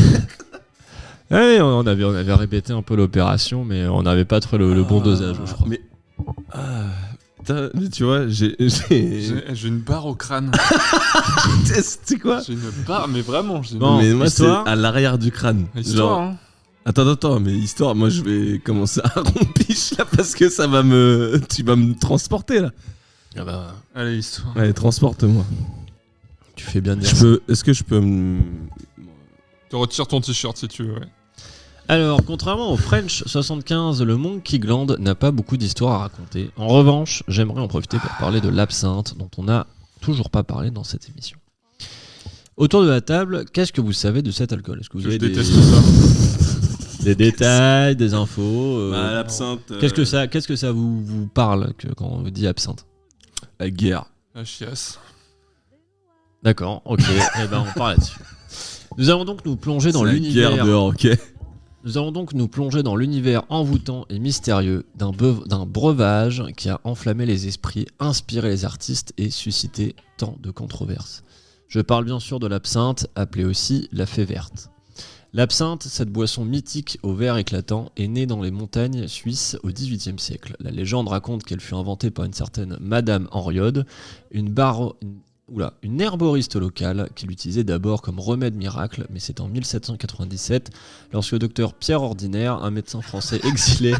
ouais, on avait répété un peu l'opération, mais on n'avait pas trouvé le bon dosage, je crois. Mais. Mais tu vois, j'ai. J'ai une barre au crâne. C'est quoi? J'ai une barre, mais vraiment. J'ai une... Bon, Mais moi, c'est histoire. à l'arrière du crâne. Histoire, Genre- hein. Attends, mais histoire, moi je vais commencer à rompiche là parce que ça va me. Tu vas me transporter là. Ah bah, Allez, histoire. Allez, transporte-moi. tu fais bien de dire ça. Est-ce que je peux me. Tu retires ton t-shirt si tu veux, ouais. Alors, contrairement au French 75, le Monkey Gland n'a pas beaucoup d'histoires à raconter. En revanche, j'aimerais en profiter pour parler de l'absinthe, dont on n'a toujours pas parlé dans cette émission. Autour de la table, qu'est-ce que vous savez de cet alcool? Est-ce que vous Je avez déteste ça. des détails, des infos L'absinthe. Qu'est-ce que ça vous parle quand on vous dit absinthe? La guerre. La chiasse. D'accord, ok, et ben on parle là-dessus. Nous allons donc nous plonger dans C'est la l'univers. guerre dehors, ok. Nous allons donc nous plonger dans l'univers envoûtant et mystérieux d'un breuvage qui a enflammé les esprits, inspiré les artistes et suscité tant de controverses. Je parle bien sûr de l'absinthe, appelée aussi la fée verte. L'absinthe, cette boisson mythique au verre éclatant, est née dans les montagnes suisses au XVIIIe siècle. La légende raconte qu'elle fut inventée par une certaine Madame Henriode, une herboriste locale qui l'utilisait d'abord comme remède miracle, mais c'est en 1797, lorsque le docteur Pierre Ordinaire, un médecin français exilé,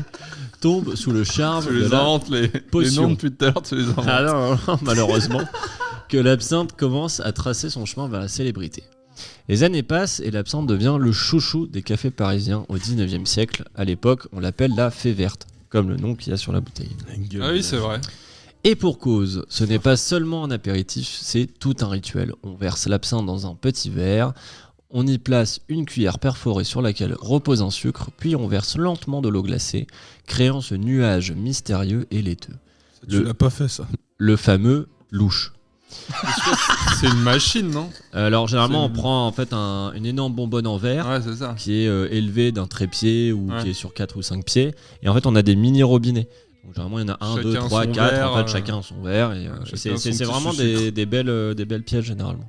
tombe sous le charme Tu les de la inventes, les potion. noms depuis tout à l'heure, tu les inventes. Ah non, malheureusement, que l'absinthe commence à tracer son chemin vers la célébrité. Les années passent et l'absinthe devient le chouchou des cafés parisiens au 19e siècle. À l'époque, on l'appelle la fée verte, comme le nom qu'il y a sur la bouteille. Ah oui, c'est vrai. Et pour cause, ce n'est pas seulement un apéritif, c'est tout un rituel. On verse l'absinthe dans un petit verre, on y place une cuillère perforée sur laquelle repose un sucre, puis on verse lentement de l'eau glacée, créant ce nuage mystérieux et laiteux. Tu l'as pas fait, ça. Le fameux louche. C'est une machine, non? Alors généralement C'est on prend en fait une énorme bonbonne en verre Ouais, c'est ça. qui est élevée d'un trépied ou Ouais. qui est sur 4 ou 5 pieds, et en fait on a des mini robinets. Donc généralement il y en a 1, 2, Chacun 3, son 4, verre, en fait chacun son verre, et chacun c'est son petit vraiment sucre. des belles pièces généralement.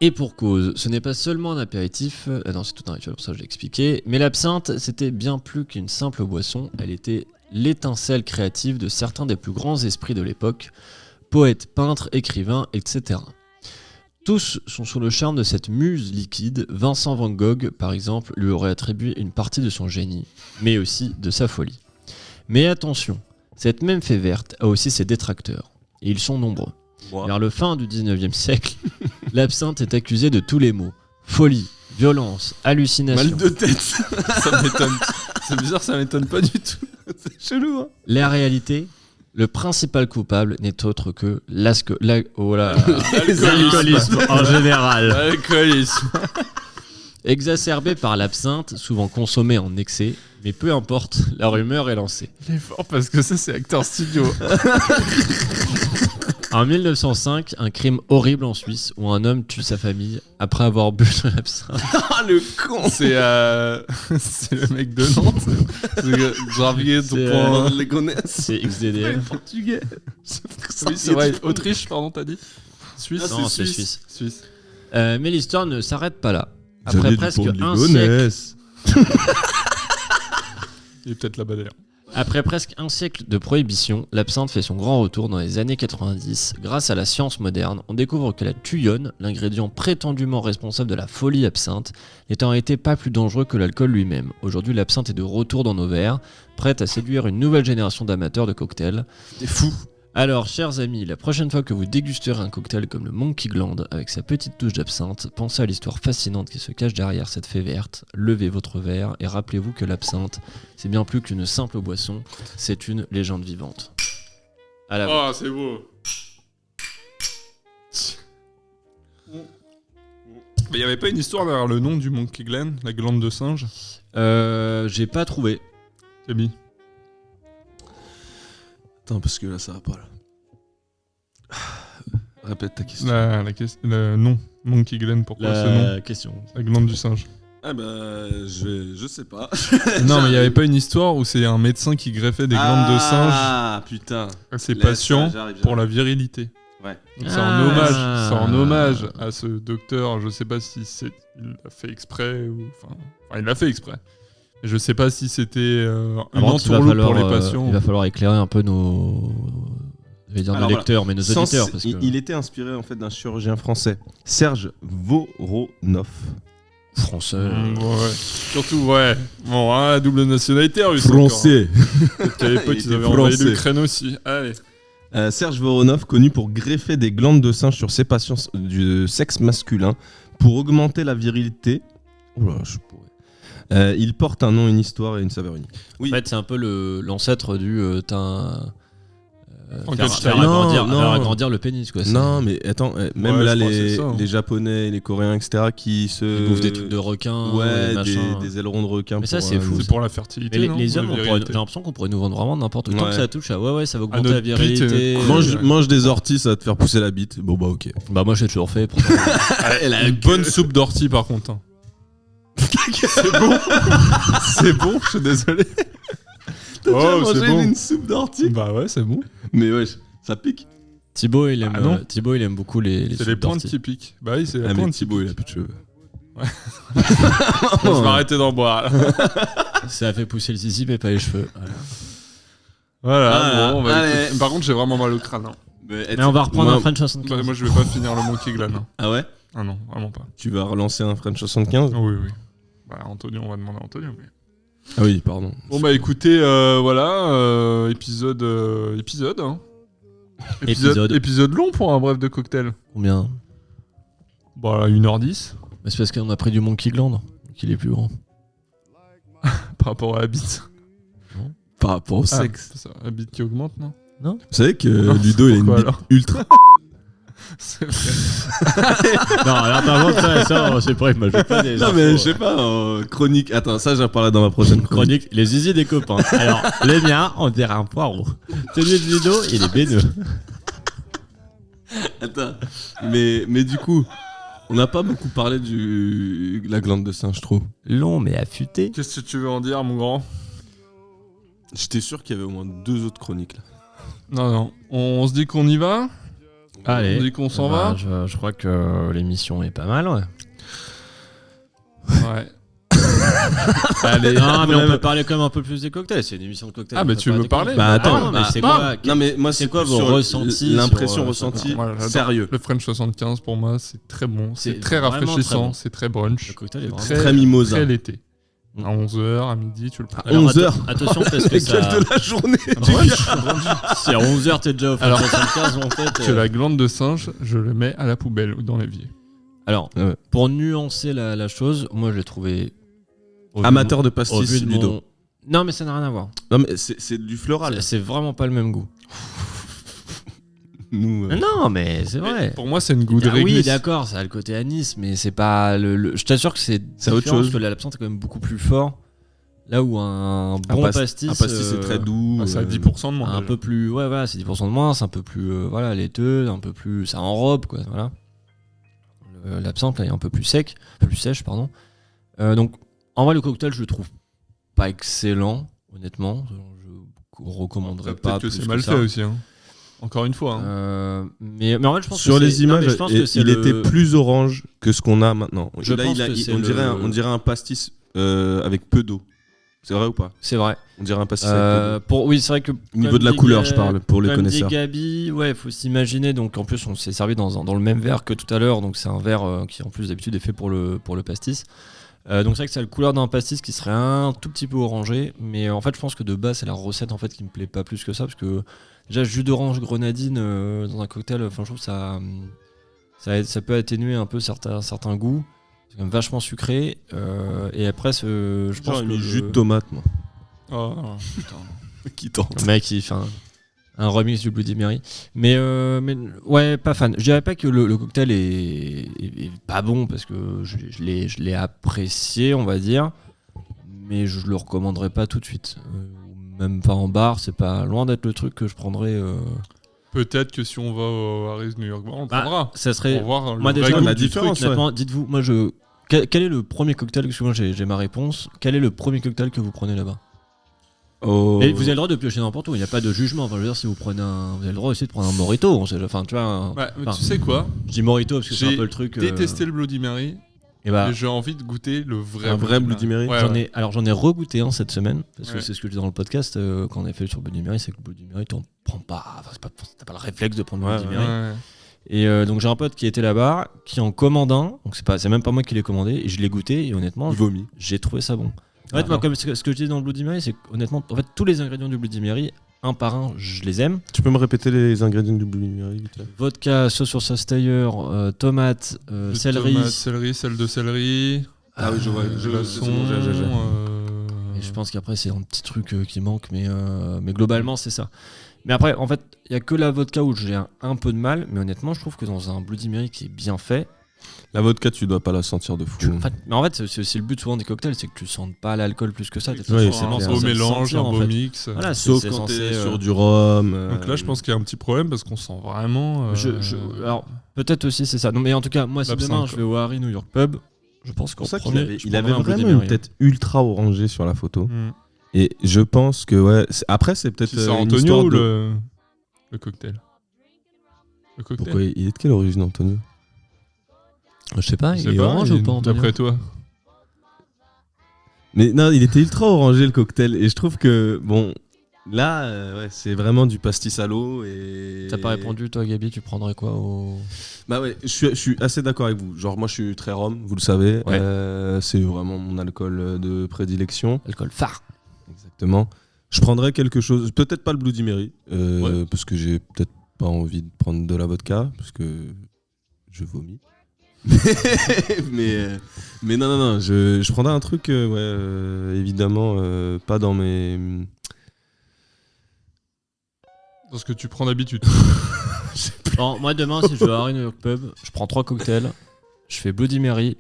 Et pour cause, ce n'est pas seulement un apéritif, non c'est tout un rituel, pour ça je l'ai expliqué, mais l'absinthe c'était bien plus qu'une simple boisson, elle était l'étincelle créative de certains des plus grands esprits de l'époque, poètes, peintres, écrivains, etc. Tous sont sous le charme de cette muse liquide. Vincent van Gogh, par exemple, lui aurait attribué une partie de son génie, mais aussi de sa folie. Mais attention, cette même fée verte a aussi ses détracteurs, et ils sont nombreux. Vers le fin du 19e siècle, l'absinthe est accusée de tous les maux. Folie, violence, hallucination. Mal de tête. Ça m'étonne. C'est bizarre, ça m'étonne pas du tout. C'est chelou, hein. La réalité, le principal coupable n'est autre que l'alcoolisme en général. L'alcoolisme. Exacerbé par l'absinthe, souvent consommée en excès, mais peu importe, la rumeur est lancée. Il est fort parce que ça, c'est acteur studio. En 1905, un crime horrible en Suisse où un homme tue sa famille après avoir bu de l'absinthe. Ah, le con. C'est le mec de Nantes. C'est Javier Dupont. Les connaisses. C'est XDDL. Portugais. Oui, c'est vrai. Autriche, pardon, t'as dit? Suisse? Non, c'est Suisse. Suisse. Mais l'histoire ne s'arrête pas là. Après presque un siècle, Ligonnès. Il est peut-être là-bas d'ailleurs. Après presque un siècle de prohibition, l'absinthe fait son grand retour dans les années 90. Grâce à la science moderne, on découvre que la tuyonne, l'ingrédient prétendument responsable de la folie absinthe, n'est en réalité pas plus dangereux que l'alcool lui-même. Aujourd'hui, l'absinthe est de retour dans nos verres, prête à séduire une nouvelle génération d'amateurs de cocktails. T'es fou. Alors, chers amis, la prochaine fois que vous dégusterez un cocktail comme le Monkey Gland avec sa petite touche d'absinthe, pensez à l'histoire fascinante qui se cache derrière cette fée verte, levez votre verre et rappelez-vous que l'absinthe, c'est bien plus qu'une simple boisson, c'est une légende vivante. À la Oh, c'est beau. Mais il n'y avait pas une histoire derrière le nom du Monkey Glen, la glande de singe? J'ai pas trouvé. Camille. Attends, parce que là, ça va pas, là. Répète ta question. Non, Monkey Glen, pourquoi ce nom? La question. La glande du singe. Ah bah, je sais pas. Non, mais il n'y avait pas une histoire où c'est un médecin qui greffait des glandes de singe Ah, putain. à ses Laisse, patients j'arrive. pour la virilité. Ouais. Donc Ah. c'est en hommage à ce docteur. Je sais pas si il l'a fait exprès ou enfin il l'a fait exprès. Mais je sais pas si c'était une Alors, il va entourloupe pour les falloir, patients. il va falloir écréer un peu nos... Je vais dire Alors, nos lecteurs, mais nos auditeurs. Parce que... il était inspiré en fait d'un chirurgien français, Serge Voronov. Français. Ouais. Surtout ouais. Bon, hein, double nationalité russe. Français. encore. Peut-être qu'à l'époque Il ils était avaient envahi français. l'Ukraine aussi. Allez. Serge Voronov, connu pour greffer des glandes de singe sur ses patients du sexe masculin pour augmenter la virilité. Oula, je pourrais. Il porte un nom, une histoire et une saveur unique. Oui. En fait, c'est un peu l'ancêtre du Frankenstein. faire agrandir, Non, faire non. agrandir le pénis, quoi. Non, mais attends, même Ouais, là, je crois que c'est ça, hein. les Japonais, les Coréens, etc., qui se. Ils bouffent des trucs de requin, Ouais, des machins. des ailerons de requin. Mais ça, pour, c'est fou. C'est pour la fertilité. Mais non les Ou hommes, la j'ai virilité. l'impression qu'on pourrait nous vendre vraiment n'importe quoi. Tant Ouais. que ça touche à ouais, ça va À augmenter notre la virilité. bite, Mange des orties, ça va te faire pousser la bite. Bon, bah, ok. Bah, moi, j'ai toujours fait. Pourtant. Une bonne soupe d'ortie par contre. Hein. C'est bon. C'est bon, je suis désolé. T'as déjà Oh, c'est mangé bon. une soupe d'ortie? Bah ouais, c'est bon. Mais ouais, ça pique. Thibaut, il aime, Ah non. Thibaut, il aime beaucoup les C'est soupes les pointes d'ortie. typiques. Bah oui, c'est la Ah, mais pointe Thibaut, il typique. a plus de cheveux. Bon, je vais arrêter d'en boire. Là. Ça a fait pousser le zizi, mais pas les cheveux. Voilà. Voilà, bon, bah, allez. écoute, par contre, j'ai vraiment mal au crâne. Hein. Mais on va reprendre un French 75. Bah, moi, je vais pas finir le Monkey Glen. Hein. Ah ouais? Ah non, vraiment pas. Tu vas relancer un French 75? Oui, oui. Bah, Antonio, on va demander à Antonio. Mais... Ah oui, pardon. Bon, bah écoutez, voilà, épisode. Hein. Épisode long pour un bref de cocktail. Combien? Bah, 1h10 Mais c'est parce qu'on a pris du Monkey Gland, qu'il est plus grand. par rapport à la bite. Par rapport au Ah, sexe. c'est ça, la bite qui augmente, non? Vous savez que Non, Ludo, il a une pourquoi bite alors ultra. C'est vrai. Non, alors par contre, ça, c'est pas, il m'a pas des. Non, mais je sais pas, chronique. Attends, ça, j'en parlerai dans ma prochaine chronique. Chronique, les zizi des copains. Alors, les miens, on dirait un poireau. Celui de Ludo, il est béneux. Attends. Mais du coup, on n'a pas beaucoup parlé de la glande de singe, je trouve. Long mais affûté. Qu'est-ce que tu veux en dire, mon grand? J'étais sûr qu'il y avait au moins 2 autres chroniques là. Non. On se dit qu'on y va? Allez. On dit qu'on s'en Bah, va? je crois que l'émission est pas mal, ouais. Ouais. Allez. Non, mais on peut parler quand même un peu plus des cocktails. C'est une émission de cocktails. Ah, on mais peut tu veux des parler? cocktails. Bah, attends, non, mais bah, c'est bah, quoi? Non, mais moi, c'est quoi plus vos sur ressentis l'impression sur, ressentie. Moi, j'adore. Sérieux. Le French 75 pour moi, c'est très bon. C'est C'est très vraiment rafraîchissant. très bon. C'est très brunch. Le cocktail est C'est vraiment Très mimosa. Très l'été. Mm. À 11h, à midi, tu le prends. Alors, 11 heures. Attention parce que Quelle ça. de la journée Si à 11h t'es déjà au Alors- 75, en fait. Que la glande de singe, je le mets à la poubelle ou dans l'évier. Alors, Ouais. pour nuancer la chose, moi je l'ai trouvé. au vu Amateur de au pastis, vu de Ludo. mon- Non, mais ça n'a rien à voir. Non, mais c'est du floral. C'est vraiment pas le même goût. Nous, Non, mais c'est vrai. Pour moi, c'est une goût de Ah oui, réglisse. d'accord, ça a le côté anis, mais c'est pas le. Je t'assure que c'est C'est autre différent, chose. parce que l'absinthe est quand même beaucoup plus fort. Là où un bon pastis. Un pastis, c'est très doux. Ah, ça a 10% de moins. Un déjà. peu plus. Ouais, voilà, c'est 10% de moins, c'est un peu plus. Voilà, laiteux, un peu plus. Ça enrobe, quoi, voilà. L'absinthe, là, est un peu plus sec, un peu plus sèche, pardon. Donc, en vrai, le cocktail, je le trouve pas excellent, honnêtement. Je recommanderais Peut-être pas. que c'est plus mal ça. fait aussi. Hein. Encore une fois. Hein. Mais en fait, je pense Sur que les c'est- non, mais images, je pense que c'est il le- était plus orange que ce qu'on a maintenant. Je Là, pense que c'est on dirait un pastis avec peu d'eau. C'est vrai ou pas? C'est vrai. On dirait un pastis avec peu d'eau. Oui, c'est vrai que. Au niveau de la couleur, je parle, pour les connaisseurs. Comme dit Gabi, ouais, faut s'imaginer. Donc en plus, on s'est servi dans le même verre que tout à l'heure. Donc c'est un verre qui en plus d'habitude est fait pour le pastis. Donc c'est vrai que ça a la couleur d'un pastis qui serait un tout petit peu orangé. Mais en fait, je pense que de base, c'est la recette en fait qui me plaît pas plus que ça, parce que déjà jus d'orange grenadine dans un cocktail, enfin je trouve que ça peut atténuer un peu certains goûts. C'est quand même vachement sucré. Et après, je pense J'aurais que mis jus de tomate, moi. Oh, putain. Qui tente. le mec il fait un remix du Bloody Mary, mais ouais, pas fan. Je dirais pas que le cocktail est pas bon, parce que je l'ai apprécié, on va dire, mais je le recommanderais pas tout de suite. Même pas en bar, c'est pas loin d'être le truc que je prendrais. Peut-être que si on va au Harris New York Bar, on Bah, prendra. Ça serait. Pour voir Moi le déjà, vrai goût la du différence, truc. honnêtement, dites-vous, moi quel est le premier cocktail, parce que moi j'ai ma réponse. Quel est le premier cocktail que vous prenez là-bas? Oh. Et vous avez le droit de piocher n'importe où, il n'y a pas de jugement. Enfin, je veux dire, si vous prenez vous avez le droit aussi de prendre un Mojito. Enfin, tu vois. Ouais, mais Enfin, tu sais quoi? Je dis Mojito parce que c'est J'ai un peu le truc. Détesté le Bloody Mary Et bah, et j'ai envie de goûter le vrai Un vrai Bloody Mary. Ouais, j'en ouais. ai regoûté un cette semaine, parce que Ouais. c'est ce que je dis dans le podcast quand on a fait sur Bloody Mary, c'est que Bloody Mary, t'en prends pas. Enfin, t'as pas le réflexe de prendre Ouais, Bloody ouais. Mary. Ouais. Et donc j'ai un pote qui était là-bas, qui en commande un. Donc c'est même pas moi qui l'ai commandé, et je l'ai goûté, et honnêtement, Il vomit. j'ai trouvé ça bon. En fait, Ah, moi, non. comme ce que je dis dans le Bloody Mary, c'est qu'honnêtement, en fait, tous les ingrédients du Bloody Mary, un par un, je les aime. Tu peux me répéter les ingrédients du Bloody Mary, vite fait? Vodka, sauce sur sauce tailleur, tomate, Jus de céleri. tomate, céleri, sel de céleri. Ah oui, je vois. Glaçon. Et je pense qu'après, c'est un petit truc qui manque, mais globalement, c'est ça. Mais après, en fait, il n'y a que la vodka où j'ai un peu de mal, mais honnêtement, je trouve que dans un Bloody Mary qui est bien fait, La vodka, tu dois pas la sentir de fou. en fait, c'est aussi le but souvent des cocktails, c'est que tu sentes pas l'alcool plus que ça. T'es Oui, forcément c'est un clair. beau censé le mélange, sentir, un en beau fait. mix. Voilà, Sauf c'est quand censé, t'es sur du rhum. Donc là, je pense qu'il y a un petit problème parce qu'on sent vraiment. Alors, peut-être aussi c'est ça. Non, mais en tout cas, moi, si L'absinthe, demain quoi. je vais au Harry New York Pub, Je pense C'est qu'en pour ça qu'il premier, avait, je il avait prendrais un Bloody vraiment une Mary. tête ultra orangée sur la photo. Mm. Et je pense que, ouais. Après, c'est peut-être Si c'est une Antonio histoire ou de... le cocktail. Le cocktail. Pourquoi il est de quelle origine, Antonio? Je sais pas, Je il sais est pas, orange ou pas, Antonio? d'après toi. Mais non, il était ultra orangé le cocktail. Et je trouve que, bon, là, ouais, c'est vraiment du pastis à l'eau. Et... T'as pas répondu, toi, Gabi, tu prendrais quoi au... Bah ouais, je suis assez d'accord avec vous. Genre, moi, je suis très rhum, vous le savez. Ouais. C'est vraiment mon alcool de prédilection. Alcool phare. Exactement. Je prendrais quelque chose, peut-être pas le Bloody Mary, Ouais. parce que j'ai peut-être pas envie de prendre de la vodka, parce que je vomis. mais non, je prendrais un truc, évidemment, pas dans mes... Dans ce que tu prends d'habitude. Bon, moi, demain, si je vais à Harry New York Pub, je prends 3 cocktails. Je fais Bloody Mary,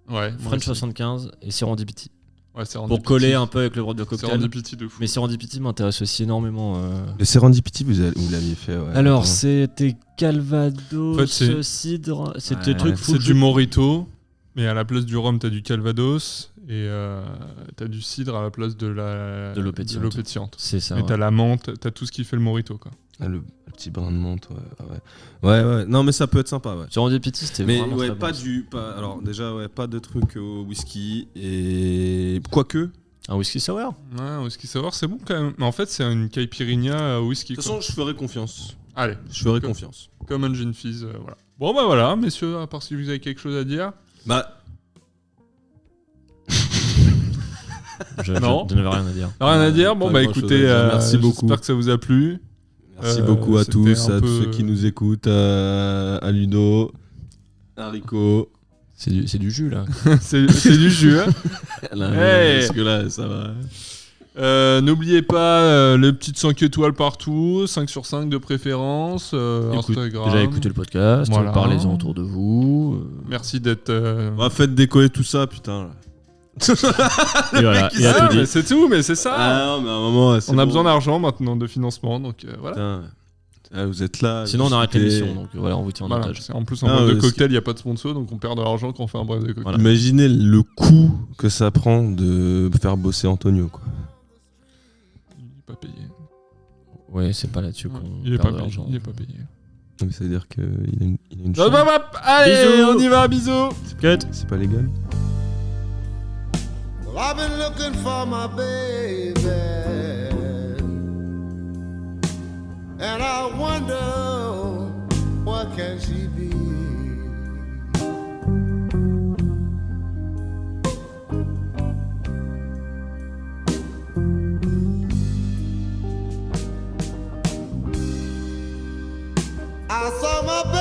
Ouais. moi French aussi. 75 et Serendipity. Ouais, c'est Pour coller un peu avec le broad de cocktail. Serendipity de fou. Mais Serendipity m'intéresse aussi énormément. Le Serendipity, vous l'aviez fait, ouais. Alors, Attends. c'était Calvados, En fait, c'est- cidre. C'était Ouais, le truc C'est fou. du Morito, mais à la place du rhum, t'as du Calvados et t'as du cidre à la place de l'eau pétillante. pétillante. C'est ça. Mais ouais. t'as la menthe, t'as tout ce qui fait le Morito, quoi. Ah, le petit brin de menthe, ouais. Non, mais ça peut être sympa, ouais. Serendipity, c'était Mais vraiment ouais, très pas bon. alors déjà, ouais, pas de trucs au whisky, et quoique... Un whisky sour. Ouais, un whisky sour, c'est bon quand même. Mais en fait, c'est une caipirinha au whisky. De toute façon, je ferai confiance. Allez, Je ferai Comme- confiance. comme un gin fizz, voilà. Bon bah voilà, messieurs, à part si vous avez quelque chose à dire. Bah, Non. Je n'avais rien à dire. Rien à dire. Bon pas bah grand-chose écoutez, à dire. Merci beaucoup. j'espère que ça vous a plu. merci beaucoup à c'était tous, un à tous peu- ceux qui nous écoutent, à Ludo, à Rico. C'est du jus, là. c'est du jus. Hein. Hey. Parce que là, ça va. N'oubliez pas les petites 5 étoiles partout, 5 sur 5 de préférence, Instagram. Déjà, écoutez le podcast, Voilà. parlez-en autour de vous. Merci d'être. Bah, faites décoller tout ça, putain. Là. Et voilà, il a Ah, tout mais dit. c'est tout, mais c'est ça. Ah non, mais à un moment, c'est On a bon. besoin d'argent maintenant, de financement, donc voilà. Putain. Ah, vous êtes là. Sinon, on arrête discutez. l'émission, donc voilà, on vous tient en Voilà, otage. c'est- en plus, en Ah, bref de ouais, cocktail, il n'y a pas de sponsor, donc on perd de l'argent quand on fait un bref de cocktail. Voilà. Imaginez le coût que ça prend de faire bosser Antonio, quoi. Il n'est pas payé. Ouais, c'est pas là-dessus qu'on Il est perd pas de payé. l'argent. Il est pas payé. Donc, ça veut dire qu'il a une Hop, chambre. hop, hop, allez, Bisous. on y va, bisous. Cut. C'est pas légal. Well, I've been looking for my baby, and I wonder what can she be. I saw my baby